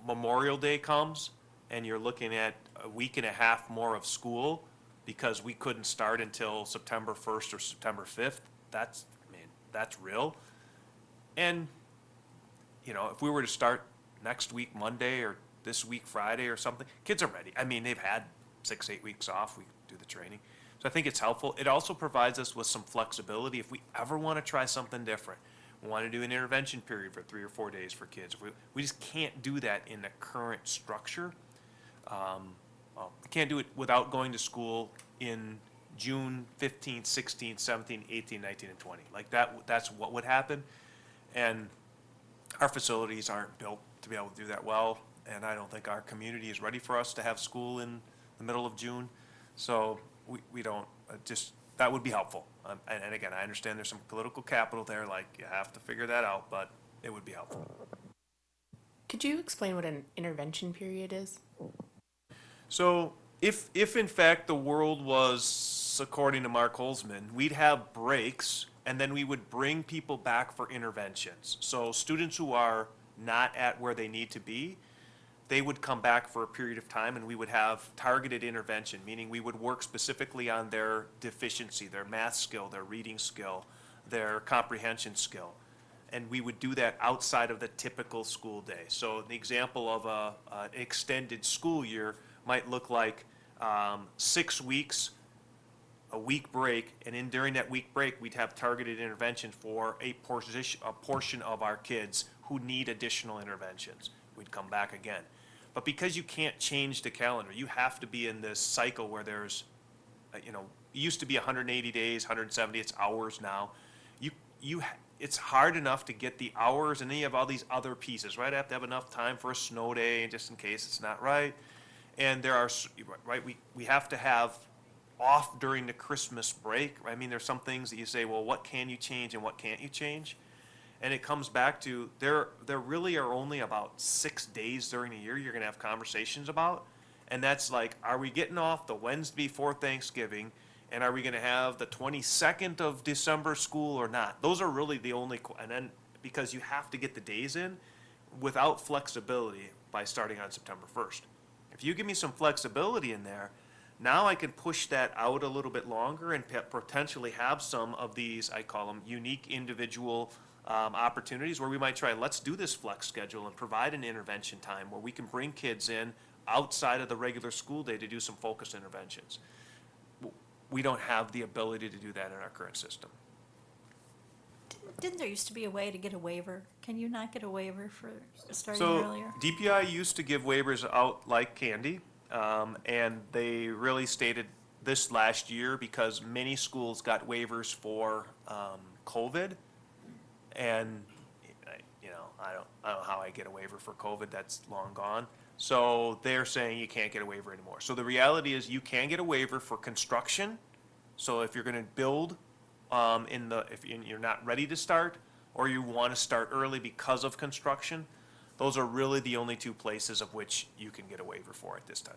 Memorial Day comes, and you're looking at a week and a half more of school because we couldn't start until September 1st or September 5th, that's real. And, if we were to start next week Monday or this week Friday or something, kids are ready. I mean, they've had 6-8 weeks off. We do the training. So I think it's helpful. It also provides us with some flexibility if we ever want to try something different. We want to do an intervention period for 3 or 4 days for kids. We just can't do that in the current structure. We can't do it without going to school in June 15th, 16th, 17th, 18th, 19th, and 20. Like that's what would happen. And our facilities aren't built to be able to do that well. And I don't think our community is ready for us to have school in the middle of June. So we don't, that would be helpful. And again, I understand there's some political capital there, like you have to figure that out, but it would be helpful. Could you explain what an intervention period is? So if in fact the world was according to Mark Holzman, we'd have breaks and then we would bring people back for interventions. So students who are not at where they need to be, they would come back for a period of time and we would have targeted intervention, meaning we would work specifically on their deficiency, their math skill, their reading skill, their comprehension skill. And we would do that outside of the typical school day. So an example of an extended school year might look like 6 weeks, a week break, and during that week break, we'd have targeted intervention for a portion of our kids who need additional interventions. We'd come back again. But because you can't change the calendar, you have to be in this cycle where there's, it used to be 180 days, 170, it's hours now. It's hard enough to get the hours, and then you have all these other pieces, right? I have to have enough time for a snow day, just in case it's not right. And there are, right, we have to have off during the Christmas break. I mean, there's some things that you say, well, what can you change and what can't you change? And it comes back to, there really are only about 6 days during the year you're gonna have conversations about. And that's like, are we getting off the Wednesday before Thanksgiving? And are we gonna have the 22nd of December school or not? Those are really the only, and then, because you have to get the days in without flexibility by starting on September 1st. If you give me some flexibility in there, now I can push that out a little bit longer and potentially have some of these, I call them unique individual opportunities where we might try, let's do this flex schedule and provide an intervention time where we can bring kids in outside of the regular school day to do some focused interventions. We don't have the ability to do that in our current system. Didn't there used to be a way to get a waiver? Can you not get a waiver for starting So earlier? DPI used to give waivers out like candy, and they really stated this last year because many schools got waivers for COVID, and I don't know how I get a waiver for COVID. That's long gone. So they're saying you can't get a waiver anymore. So the reality is you can get a waiver for construction. So if you're going to build if you're not ready to start, or you want to start early because of construction, those are really the only two places of which you can get a waiver for at this time.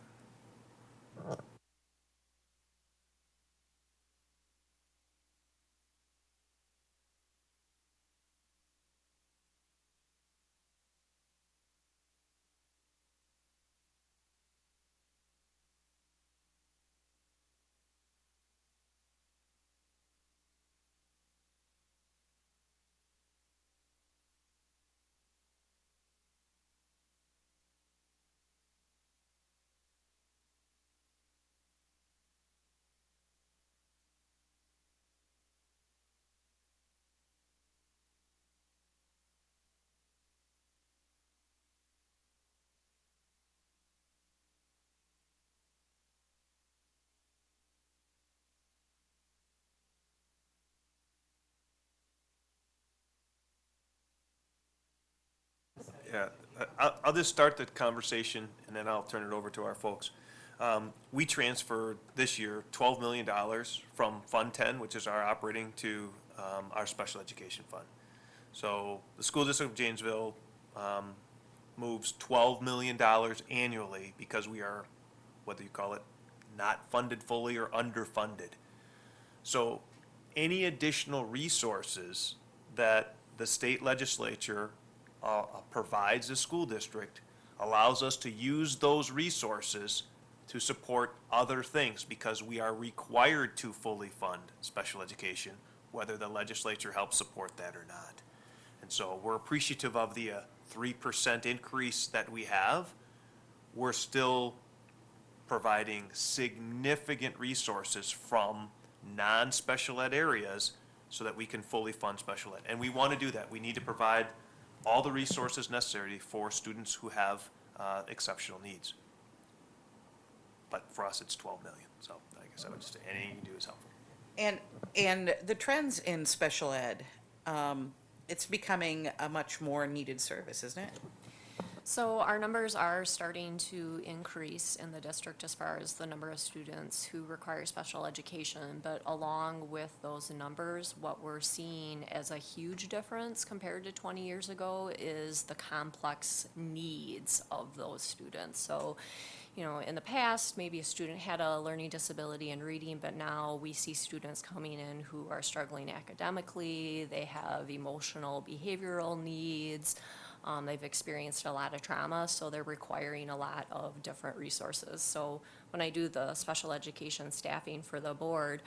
Yeah, I'll just start the conversation, and then I'll turn it over to our folks. We transferred this year $12 million from Fund 10, which is our operating, to our special education fund. So the School District of Janesville moves $12 million annually because we are, what do you call it, not funded fully or underfunded. So any additional resources that the state legislature provides the school district allows us to use those resources to support other things because we are required to fully fund special education, whether the legislature helps support that or not. And so we're appreciative of the 3% increase that we have. We're still providing significant resources from non-special ed areas so that we can fully fund special ed. And we want to do that. We need to provide all the resources necessary for students who have exceptional needs. But for us, it's 12 million. So I guess I would just say anything you can do is helpful. And the trends in special ed, it's becoming a much more needed service, isn't it? So our numbers are starting to increase in the district as far as the number of students who require special education. But along with those numbers, what we're seeing as a huge difference compared to 20 years ago is the complex needs of those students. So, you know, in the past, maybe a student had a learning disability in reading, but now we see students coming in who are struggling academically, they have emotional, behavioral needs. They've experienced a lot of trauma, so they're requiring a lot of different resources. So when I do the special education staffing for the board,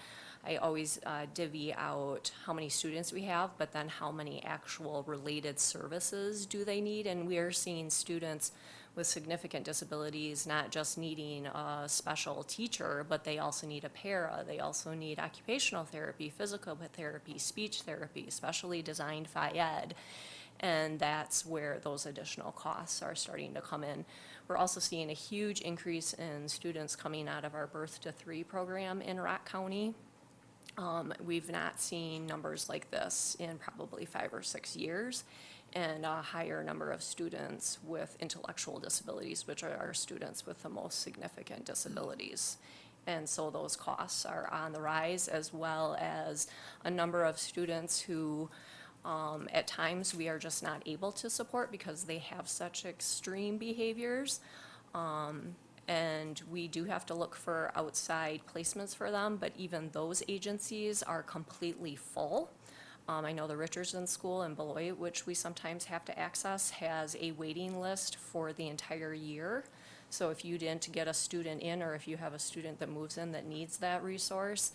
I always divvy out how many students we have, but then how many actual related services do they need. And we are seeing students with significant disabilities not just needing a special teacher, but they also need a para. They also need occupational therapy, physical therapy, speech therapy, specially designed Phy-Ed. And that's where those additional costs are starting to come in. We're also seeing a huge increase in students coming out of our Birth to 3 program in Rock County. We've not seen numbers like this in probably 5 or 6 years, and a higher number of students with intellectual disabilities, which are our students with the most significant disabilities. And so those costs are on the rise, as well as a number of students who at times we are just not able to support because they have such extreme behaviors. And we do have to look for outside placements for them, but even those agencies are completely full. I know the Richardson School in Beloit, which we sometimes have to access, has a waiting list for the entire year. So if you didn't get a student in, or if you have a student that moves in that needs that resource,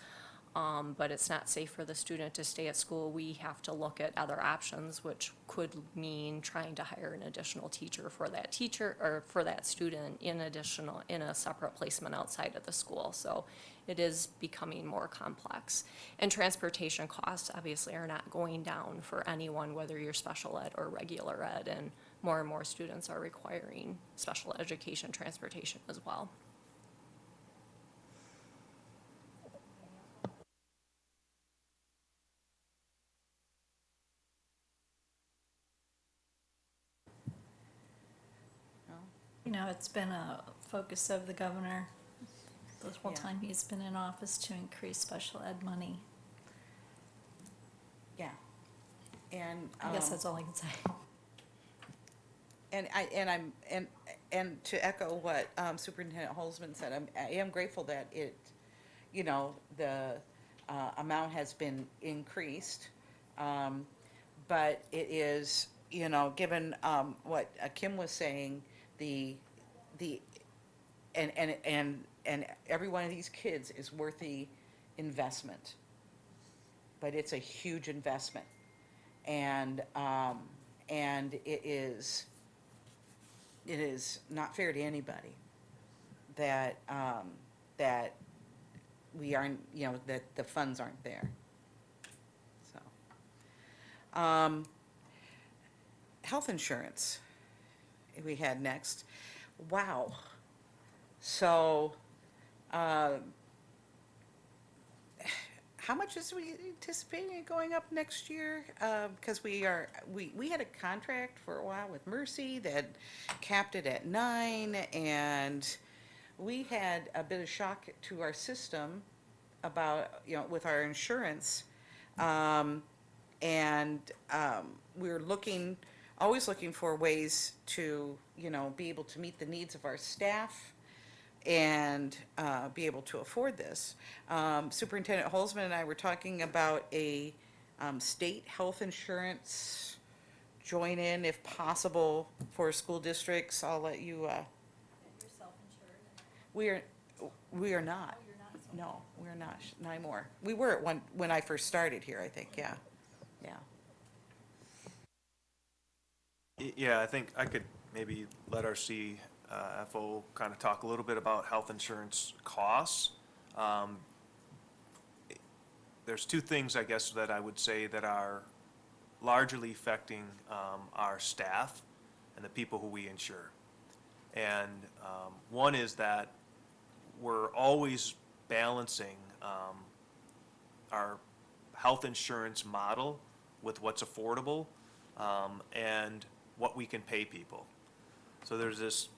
but it's not safe for the student to stay at school, we have to look at other options, which could mean trying to hire an additional teacher for that teacher or for that student in a separate placement outside of the school. So it is becoming more complex. And transportation costs obviously are not going down for anyone, whether you're special ed or regular ed, and more students are requiring special education transportation as well. You know, it's been a focus of the governor the whole time he's been in office to increase special ed money. Yeah. And I guess that's all I can say. And to echo what Superintendent Holzman said, I am grateful that it, you know, the amount has been increased, but it is, you know, given what Kim was saying, and every one of these kids is worth the investment, but it's a huge investment, and it is not fair to anybody that that we aren't, you know, that the funds aren't there. So, health insurance we had next. Wow. So, how much is we anticipating it going up next year? Because we had a contract for a while with Mercy that capped it at 9, and we had a bit of shock to our system about, with our insurance. We're always looking for ways to, be able to meet the needs of our staff and be able to afford this. Superintendent Holzman and I were talking about a state health insurance join-in, if possible, for school districts. I'll let you. You're self-insured? We are not. Oh, you're not? No, we're not anymore. We were at one when I first started here, I think. Yeah. Yeah, I think I could maybe let our CFO kind of talk a little bit about health insurance costs. There's two things, I guess, that I would say that are largely affecting our staff and the people who we insure. And one is that we're always balancing our health insurance model with what's affordable and what we can pay people. So there's this,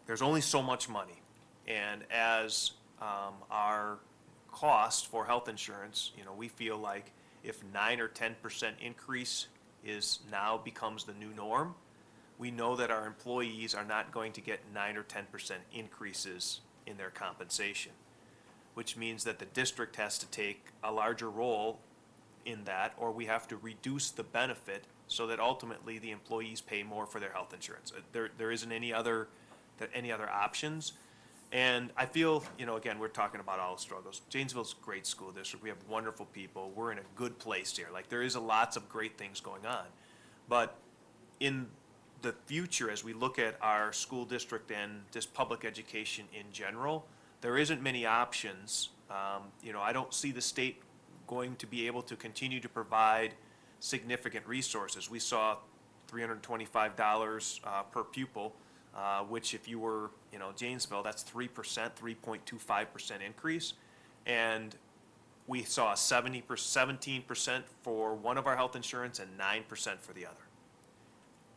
there's only so much money. And as our cost for health insurance, we feel like if 9 or 10% increase now becomes the new norm, we know that our employees are not going to get 9 or 10% increases in their compensation, which means that the district has to take a larger role in that, or we have to reduce the benefit so that ultimately the employees pay more for their health insurance. There isn't any other options. And I feel, again, we're talking about all the struggles. Janesville's a great school district. We have wonderful people. We're in a good place here. There is lots of great things going on. But in the future, as we look at our school district and just public education in general, there isn't many options. I don't see the state going to be able to continue to provide significant resources. We saw $325 per pupil, which if you were, Janesville, that's 3%, 3.25% increase. And we saw 17% for one of our health insurance and 9% for the other.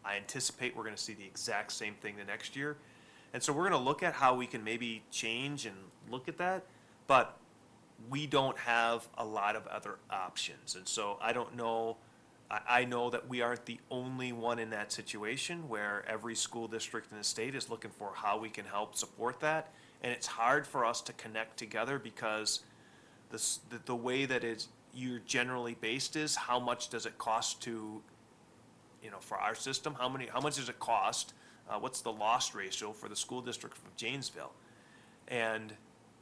I anticipate we're going to see the exact same thing the next year. And so we're going to look at how we can maybe change and look at that, but we don't have a lot of other options. And so I don't know, I know that we aren't the only one in that situation where every school district in the state is looking for how we can help support that. And it's hard for us to connect together because the way that you're generally based is how much does it cost to, for our system, how much does it cost? What's the loss ratio for the school district of Janesville? And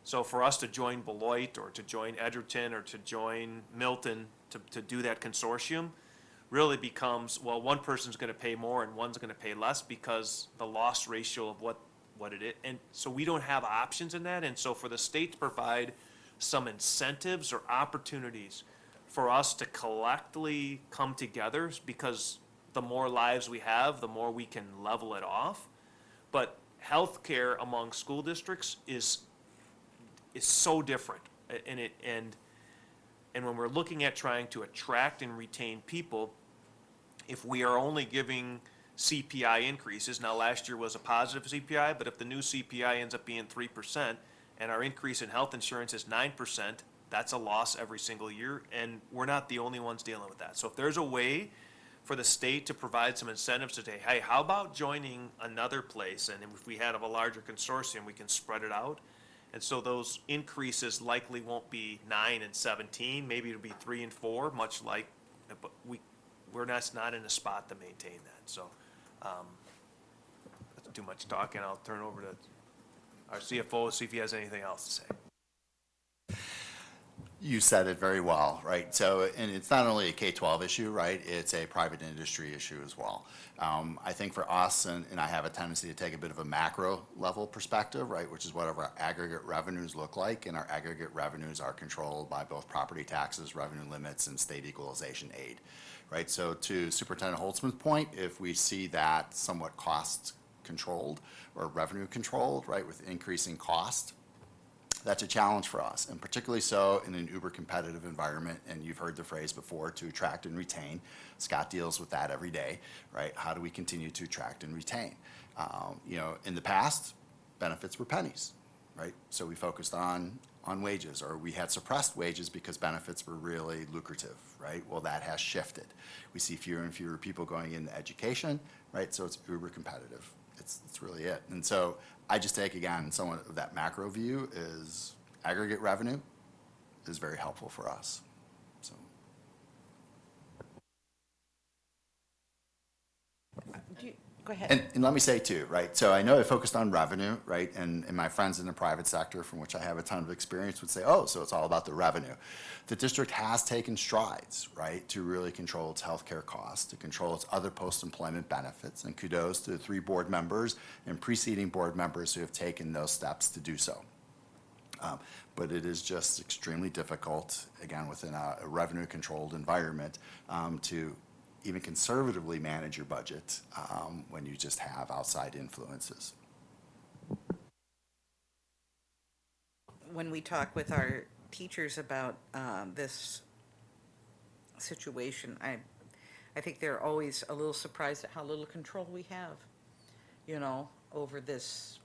so for us to join Beloit or to join Edgerton or to join Milton to do that consortium really becomes, well, one person's going to pay more and one's going to pay less because the loss ratio of what it is. And so we don't have options in that. And so for the state to provide some incentives or opportunities for us to collectively come together, because the more lives we have, the more we can level it off. But healthcare among school districts is so different. And when we're looking at trying to attract and retain people, if we are only giving CPI increases, now last year was a positive CPI, but if the new CPI ends up being 3% and our increase in health insurance is 9%, that's a loss every single year, and we're not the only ones dealing with that. So if there's a way for the state to provide some incentives to say, hey, how about joining another place, and if we had a larger consortium, we can spread it out. And so those increases likely won't be 9 and 17, maybe it'll be 3 and 4, much like, but we're not in a spot to maintain that. So that's too much talking. I'll turn over to our CFO, see if he has anything else to say. You said it very well, right? So, and it's not only a K-12 issue, right? It's a private industry issue as well. I think for us, and I have a tendency to take a bit of a macro level perspective, right? Which is what our aggregate revenues look like, and our aggregate revenues are controlled by both property taxes, revenue limits, and state equalization aid, right? So to Superintendent Holtzman's point, if we see that somewhat cost controlled or revenue controlled, right, with increasing cost, That's a challenge for us, and particularly so in an uber competitive environment. And you've heard the phrase before, to attract and retain. Scott deals with that every day, right? How do we continue to attract and retain? In the past, benefits were pennies, right? So we focused on wages, or we had suppressed wages because benefits were really lucrative, right? Well, that has shifted. We see fewer and fewer people going into education, right? So it's uber competitive. It's really it. And so I just take, again, somewhat of that macro view is aggregate revenue is very helpful for us. So. Go ahead. And let me say too, right, so I know I focused on revenue, right, and my friends in the private sector, from which I have a ton of experience, would say, oh, so it's all about the revenue. The district has taken strides, right, to really control its healthcare costs, to control its other post-employment benefits, and kudos to the 3 board members and preceding board members who have taken those steps to do so. But it is just extremely difficult, again, within a revenue-controlled environment, to even conservatively manage your budget when you just have outside influences. When we talk with our teachers about this situation, I think they're always a little surprised at how little control we have, over this,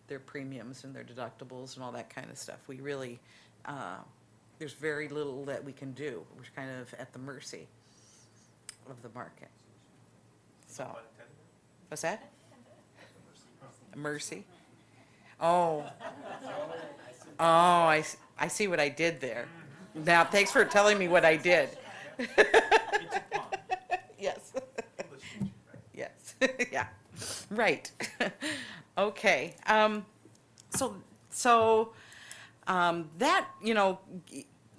their premiums and their deductibles and all that kind of stuff. We really, there's very little that we can do. We're kind of at the mercy of the market. So, what's that? Mercy? Oh. Oh, I see what I did there. Now, thanks for telling me what I did. Yes. Yes, yeah, right. Okay, so that,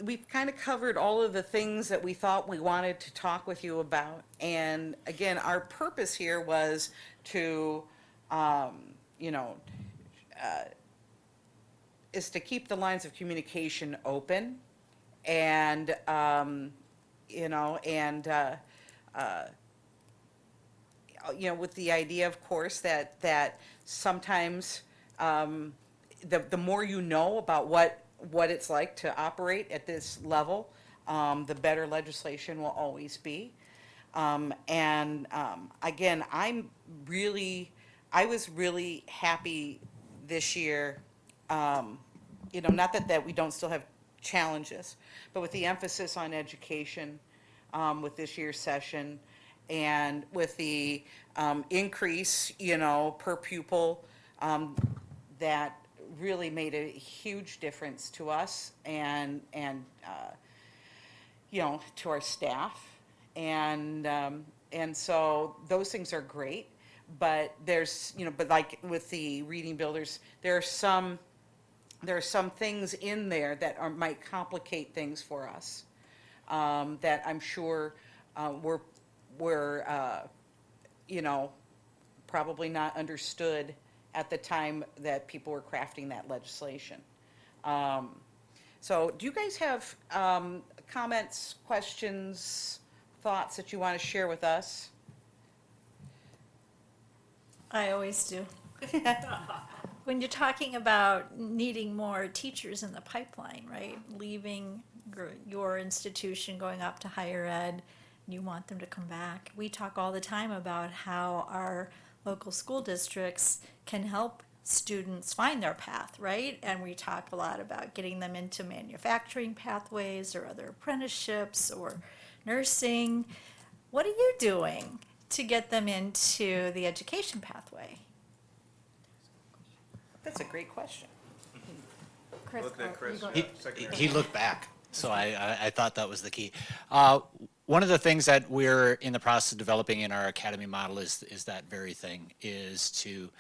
we've kind of covered all of the things that we thought we wanted to talk with you about. And again, our purpose here was to, is to keep the lines of communication open and, with the idea, of course, that sometimes the more you know about what it's like to operate at this level, the better legislation will always be. Again, I was really happy this year, not that we don't still have challenges, but with the emphasis on education, with this year's session, and with the increase, per pupil, that really made a huge difference to us and to our staff. And so those things are great, but there's, but like with the reading builders, there are some things in there that might complicate things for us, that I'm sure were probably not understood at the time that people were crafting that legislation. So do you guys have comments, questions, thoughts that you want to share with us? I always do. When you're talking about needing more teachers in the pipeline, right? Leaving your institution, going up to higher ed, you want them to come back. We talk all the time about how our local school districts can help students find their path, right? And we talk a lot about getting them into manufacturing pathways or other apprenticeships or nursing. What are you doing to get them into the education pathway? That's a great question. Chris, He looked back, so I thought that was the key. One of the things that we're in the process of developing in our academy model is that very thing, is to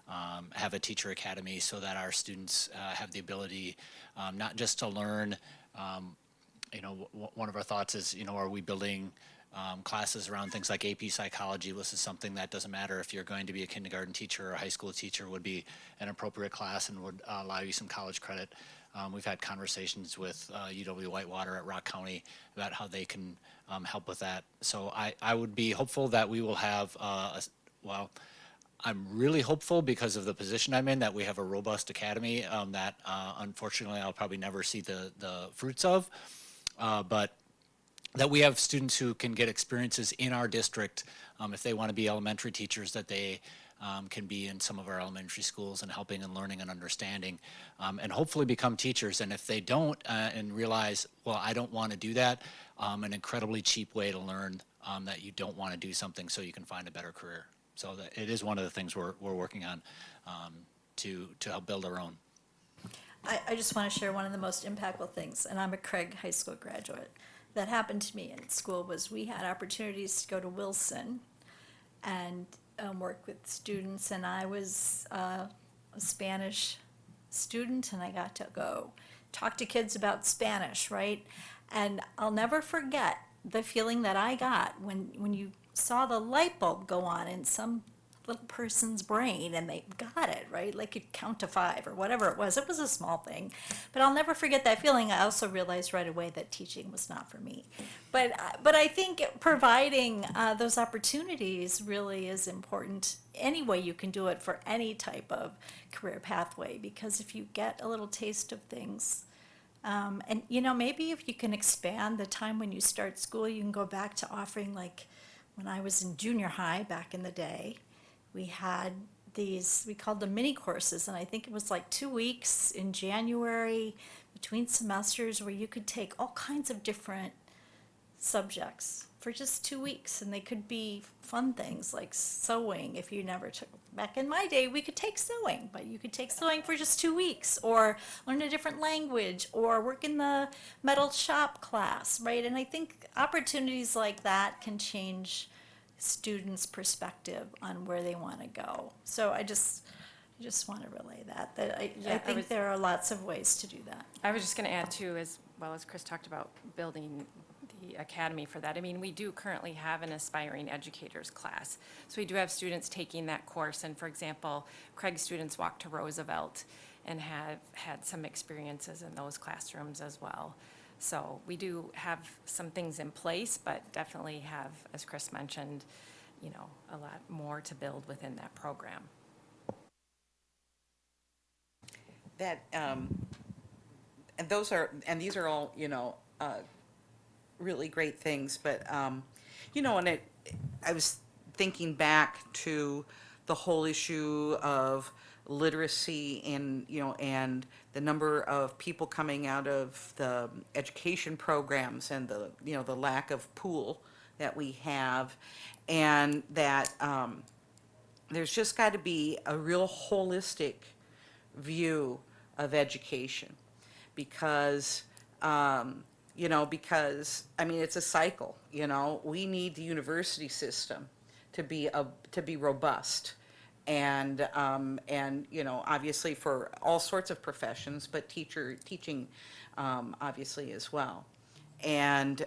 have a teacher academy so that our students have the ability not just to learn, one of our thoughts is, are we building classes around things like AP psychology? This is something that doesn't matter if you're going to be a kindergarten teacher or a high school teacher, would be an appropriate class and would allow you some college credit. We've had conversations with UW Whitewater at Rock County about how they can help with that. So I would be hopeful that we will have, I'm really hopeful because of the position I'm in that we have a robust academy that unfortunately I'll probably never see the fruits of. But that we have students who can get experiences in our district if they want to be elementary teachers, that they can be in some of our elementary schools and helping and learning and understanding and hopefully become teachers. And if they don't and realize, well, I don't want to do that, an incredibly cheap way to learn that you don't want to do something so you can find a better career. So that it is one of the things we're working on to help build our own. I just want to share one of the most impactful things, and I'm a Craig High School graduate, that happened to me in school was we had opportunities to go to Wilson and work with students, and I was a Spanish student, and I got to go talk to kids about Spanish, right? And I'll never forget the feeling that I got when you saw the light bulb go on in some little person's brain and they got it, right? Like you count to 5 or whatever it was. It was a small thing. But I'll never forget that feeling. I also realized right away that teaching was not for me. But I think providing those opportunities really is important. Any way you can do it for any type of career pathway, because if you get a little taste of things, and maybe if you can expand the time when you start school, you can go back to offering, like when I was in junior high back in the day, we had these, we called them mini courses, and I think it was like 2 weeks in January between semesters where you could take all kinds of different subjects for just 2 weeks, and they could be fun things like sewing. If you never took, back in my day, we could take sewing, but you could take sewing for just 2 weeks, or learn a different language, or work in the metal shop class, right? And I think opportunities like that can change students' perspective on where they want to go. So I just want to relay that I think there are lots of ways to do that. I was just going to add too, as well as Chris talked about building the academy for that. I mean, we do currently have an aspiring educators class. So we do have students taking that course. And for example, Craig's students walked to Roosevelt and have had some experiences in those classrooms as well. So we do have some things in place, but definitely have, as Chris mentioned, a lot more to build within that program. That, and these are all, really great things, but, I was thinking back to the whole issue of literacy and, and the number of people coming out of the education programs and the lack of pool that we have, and that there's just got to be a real holistic view of education, because because it's a cycle. We need the university system to be robust, and obviously for all sorts of professions, but teaching obviously as well, and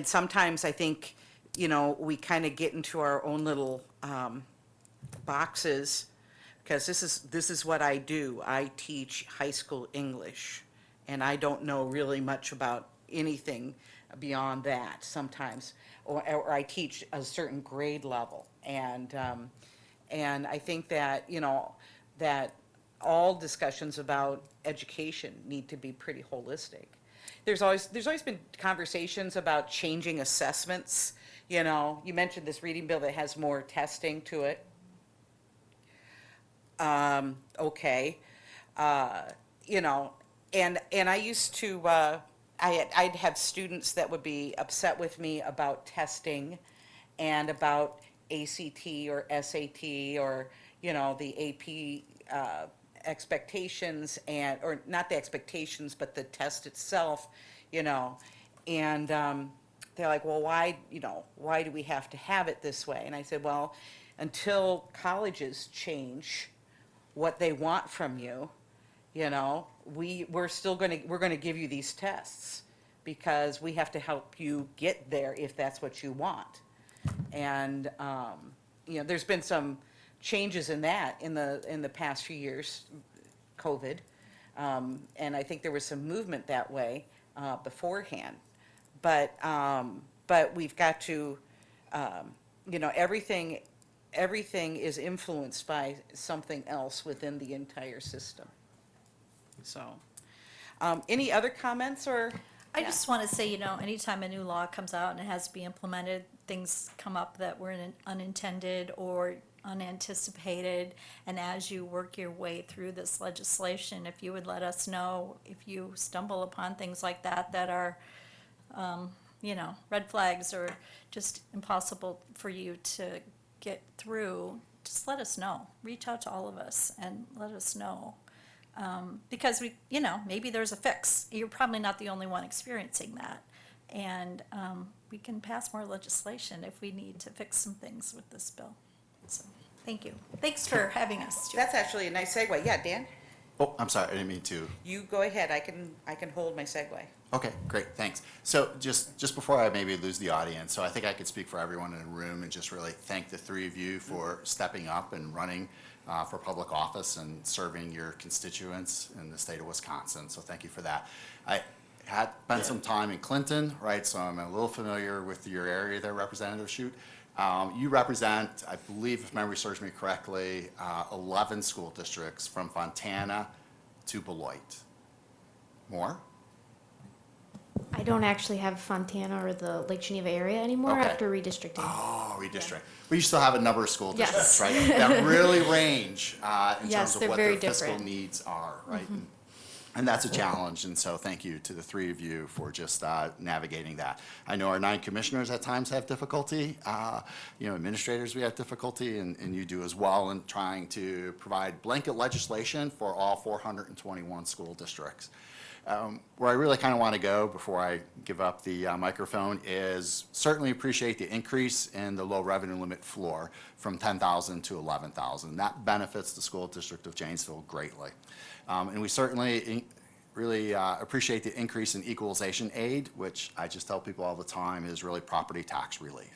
sometimes I think we kind of get into our own little boxes, because this is what I do. I teach high school English, and I don't know really much about anything beyond that sometimes, or I teach a certain grade level, and I think that that all discussions about education need to be pretty holistic. There's always been conversations about changing assessments. You mentioned this reading bill that has more testing to it. Okay. And I used to, I'd have students that would be upset with me about testing and about ACT or SAT or, the AP expectations, or not the expectations, but the test itself, and they're like, well, why do we have to have it this way? And I said, well, until colleges change what they want from you, we're going to give you these tests, because we have to help you get there if that's what you want. And there's been some changes in that in the past few years, COVID, and I think there was some movement that way beforehand. But we've got to, everything everything is influenced by something else within the entire system. So, any other comments or? I just want to say, anytime a new law comes out and it has to be implemented, things come up that were unintended or unanticipated. And as you work your way through this legislation, if you would let us know if you stumble upon things like that that are, red flags or just impossible for you to get through, just let us know. Reach out to all of us and let us know. Because maybe there's a fix. You're probably not the only one experiencing that. And we can pass more legislation if we need to fix some things with this bill. So, thank you. Thanks for having us, Stuart. That's actually a nice segue. Yeah, Dan, Oh, I'm sorry, I didn't mean to. you go ahead. I can hold my segue. Okay, great, thanks. So just before I maybe lose the audience, so I think I could speak for everyone in the room and just really thank the three of you for stepping up and running for public office and serving your constituents in the state of Wisconsin. So thank you for that. I had spent some time in Clinton, right? So I'm a little familiar with your area there, Representative Shute. You represent, I believe, if memory serves me correctly, 11 school districts from Fontana to Beloit. More? I don't actually have Fontana or the Lake Geneva area anymore Okay. after redistricting. Oh, redistrict. But you still have a number of school Yes. districts, right? That really range in Yes, terms of they're what very their fiscal different. needs are, right? And that's a challenge, and so thank you to the three of you for just navigating that. I know our 9 commissioners at times have difficulty, administrators, we have difficulty, and you do as well in trying to provide blanket legislation for all 421 school districts. Where I really kind of want to go before I give up the microphone is certainly appreciate the increase in the low revenue limit floor from 10,000 to 11,000. That benefits the school district of Janesville greatly. And we certainly really appreciate the increase in equalization aid, which I just tell people all the time is really property tax relief.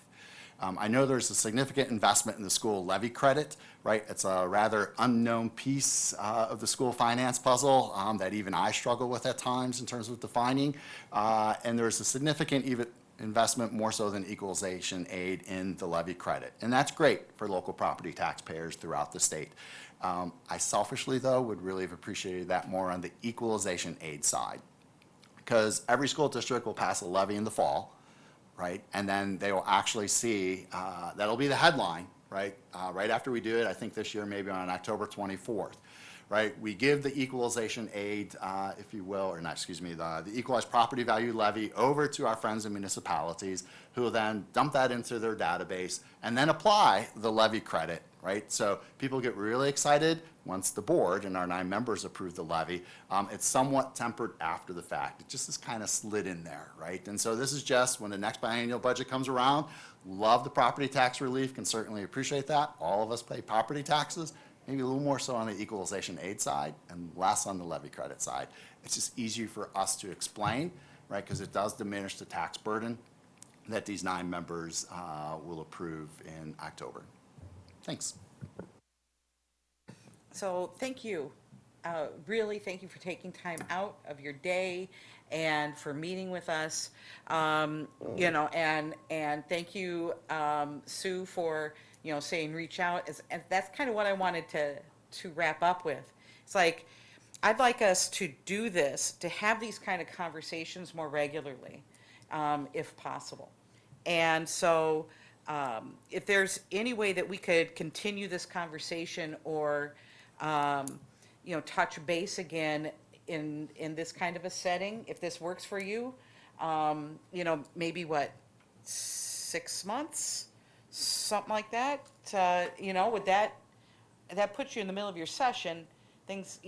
I know there's a significant investment in the school levy credit, right? It's a rather unknown piece of the school finance puzzle that even I struggle with at times in terms of defining. And there's a significant investment, more so than equalization aid, in the levy credit. And that's great for local property taxpayers throughout the state. I selfishly, though, would really have appreciated that more on the equalization aid side, because every school district will pass a levy in the fall, right? And then they will actually see, that'll be the headline, right? Right after we do it, I think this year maybe on October 24th, right? We give the equalization aid, if you will, or not, excuse me, the equalized property value levy over to our friends in municipalities, who will then dump that into their database and then apply the levy credit, right? So people get really excited once the board and our 9 members approve the levy. It's somewhat tempered after the fact. It just is kind of slid in there, right? And so this is just when the next biennial budget comes around. Love the property tax relief, can certainly appreciate that. All of us pay property taxes, maybe a little more so on the equalization aid side and less on the levy credit side. It's just easier for us to explain, right? Because it does diminish the tax burden that these 9 members will approve in October. Thanks. So thank you. Really, thank you for taking time out of your day and for meeting with us. And thank you, Sue, for, saying reach out. And that's kind of what I wanted to wrap up with. It's like, I'd like us to do this, to have these kind of conversations more regularly, if possible. And so, if there's any way that we could continue this conversation or, touch base again in this kind of a setting, if this works for you, maybe 6 months, something like that, would that puts you in the middle of your session, things,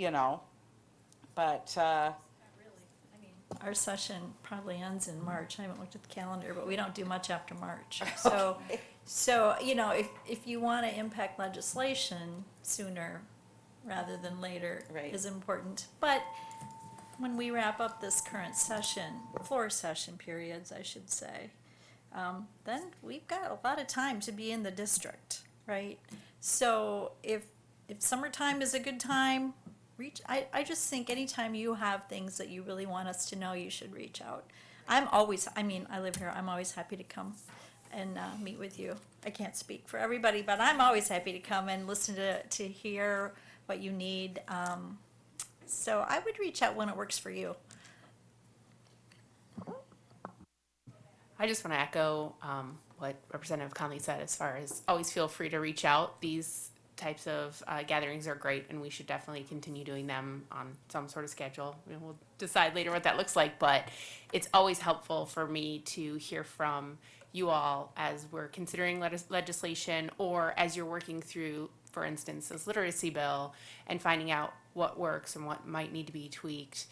but, Our session probably ends in March. I haven't looked at the calendar, but we don't do much after March. So, if you want to impact legislation sooner rather than later is important. But when we wrap up this current session, 4 session periods, I should say, then we've got a lot of time to be in the district, right? So if summertime is a good time, I just think anytime you have things that you really want us to know, you should reach out. I live here, I'm always happy to come and meet with you. I can't speak for everybody, but I'm always happy to come and listen to hear what you need. So I would reach out when it works for you. I just want to echo what Representative Conley said as far as always feel free to reach out. These types of gatherings are great, and we should definitely continue doing them on some sort of schedule. We'll decide later what that looks like, but it's always helpful for me to hear from you all as we're considering legislation, or as you're working through, for instance, this literacy bill, and finding out what works and what might need to be tweaked,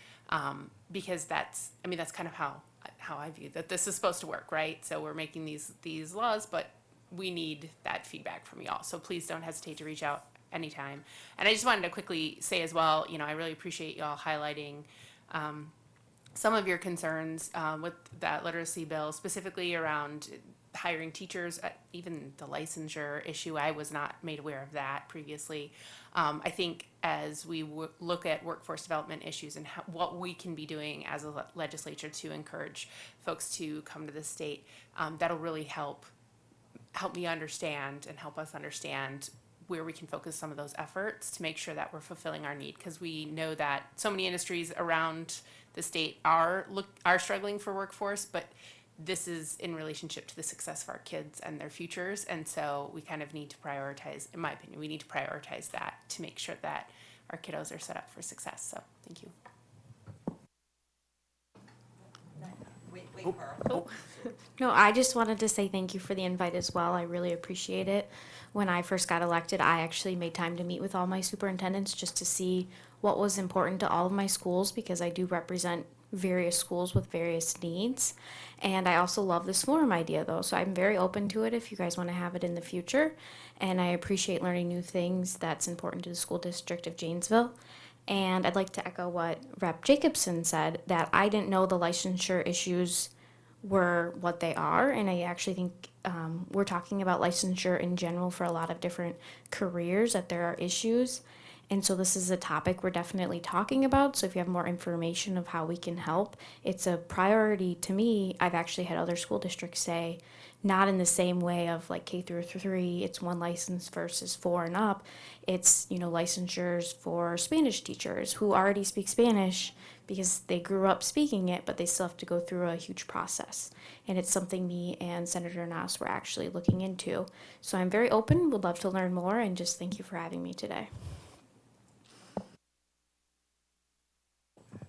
because that's kind of how I view that this is supposed to work, right? So we're making these laws, but we need that feedback from y'all. So please don't hesitate to reach out anytime. And I just wanted to quickly say as well, I really appreciate y'all highlighting some of your concerns with that literacy bill, specifically around hiring teachers, even the licensure issue. I was not made aware of that previously. I think as we look at workforce development issues and what we can be doing as a legislature to encourage folks to come to the state, that'll really help me understand and help us understand where we can focus some of those efforts to make sure that we're fulfilling our need, because we know that so many industries around the state are struggling for workforce, but this is in relationship to the success of our kids and their futures. And so we kind of need to prioritize, in my opinion, we need to prioritize that to make sure that our kiddos are set up for success. So thank you. No, I just wanted to say thank you for the invite as well. I really appreciate it. When I first got elected, I actually made time to meet with all my superintendents just to see what was important to all of my schools, because I do represent various schools with various needs. And I also love this forum idea though, so I'm very open to it if you guys want to have it in the future. And I appreciate learning new things that's important to the school district of Janesville. And I'd like to echo what Rep. Jacobson said, that I didn't know the licensure issues were what they are. And I actually think we're talking about licensure in general for a lot of different careers, that there are issues. And so this is a topic we're definitely talking about. So if you have more information of how we can help, it's a priority to me. I've actually had other school districts say, not in the same way of like K through 3, it's one license versus 4 and up. It's, licensures for Spanish teachers who already speak Spanish because they grew up speaking it, but they still have to go through a huge process. And it's something me and Senator Noss were actually looking into. So I'm very open, would love to learn more, and just thank you for having me today.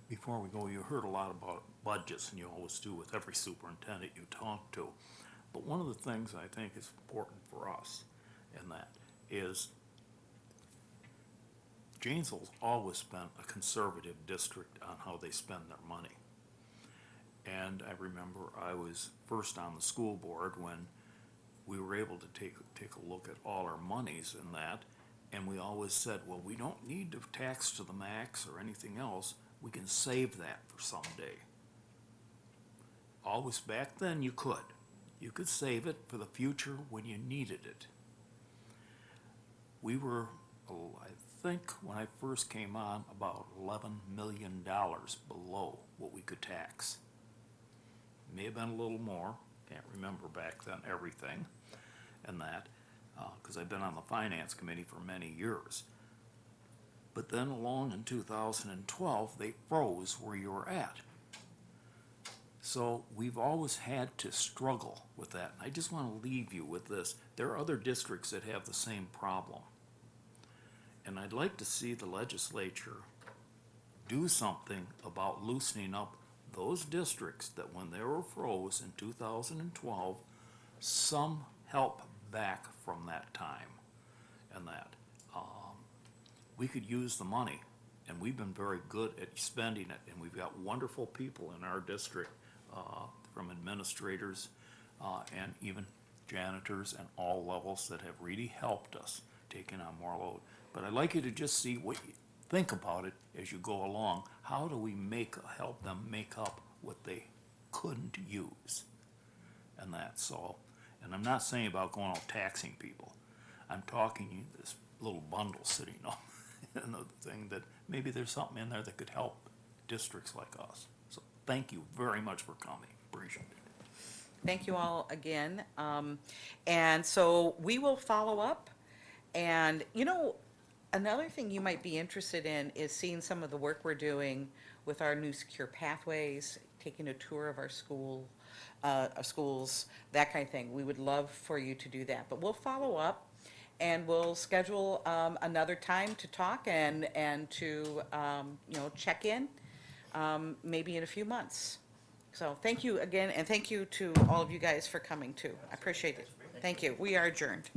Before we go, you heard a lot about budgets, and you always do with every superintendent you talk to. But one of the things I think is important for us in that is Janesville's always been a conservative district on how they spend their money. And I remember I was first on the school board when we were able to take a look at all our monies in that, and we always said, well, we don't need to tax to the max or anything else. We can save that for someday. Always back then you could. You could save it for the future when you needed it. We were, I think when I first came on, about $11 million below what we could tax. May have been a little more, can't remember back then everything and that, because I've been on the finance committee for many years. But then along in 2012, they froze where you were at. So we've always had to struggle with that. I just want to leave you with this. There are other districts that have the same problem. And I'd like to see the legislature do something about loosening up those districts that when they were froze in 2012, some help back from that time and that. We could use the money, and we've been very good at spending it, and we've got wonderful people in our district, from administrators and even janitors and all levels that have really helped us taking on more load. But I'd like you to just see what you think about it as you go along. How do we help them make up what they couldn't use? And that, so, and I'm not saying about going out taxing people. I'm talking this little bundle sitting on another thing that maybe there's something in there that could help districts like us. So thank you very much for coming. Appreciate it. Thank you all again. And so we will follow up. And, you know, another thing you might be interested in is seeing some of the work we're doing with our new secure pathways, taking a tour of our schools, that kind of thing. We would love for you to do that. But we'll follow up, and we'll schedule another time to talk and to, you know, check in, maybe in a few months. So thank you again, and thank you to all of you guys for coming too. I appreciate it. Thank you. We are adjourned.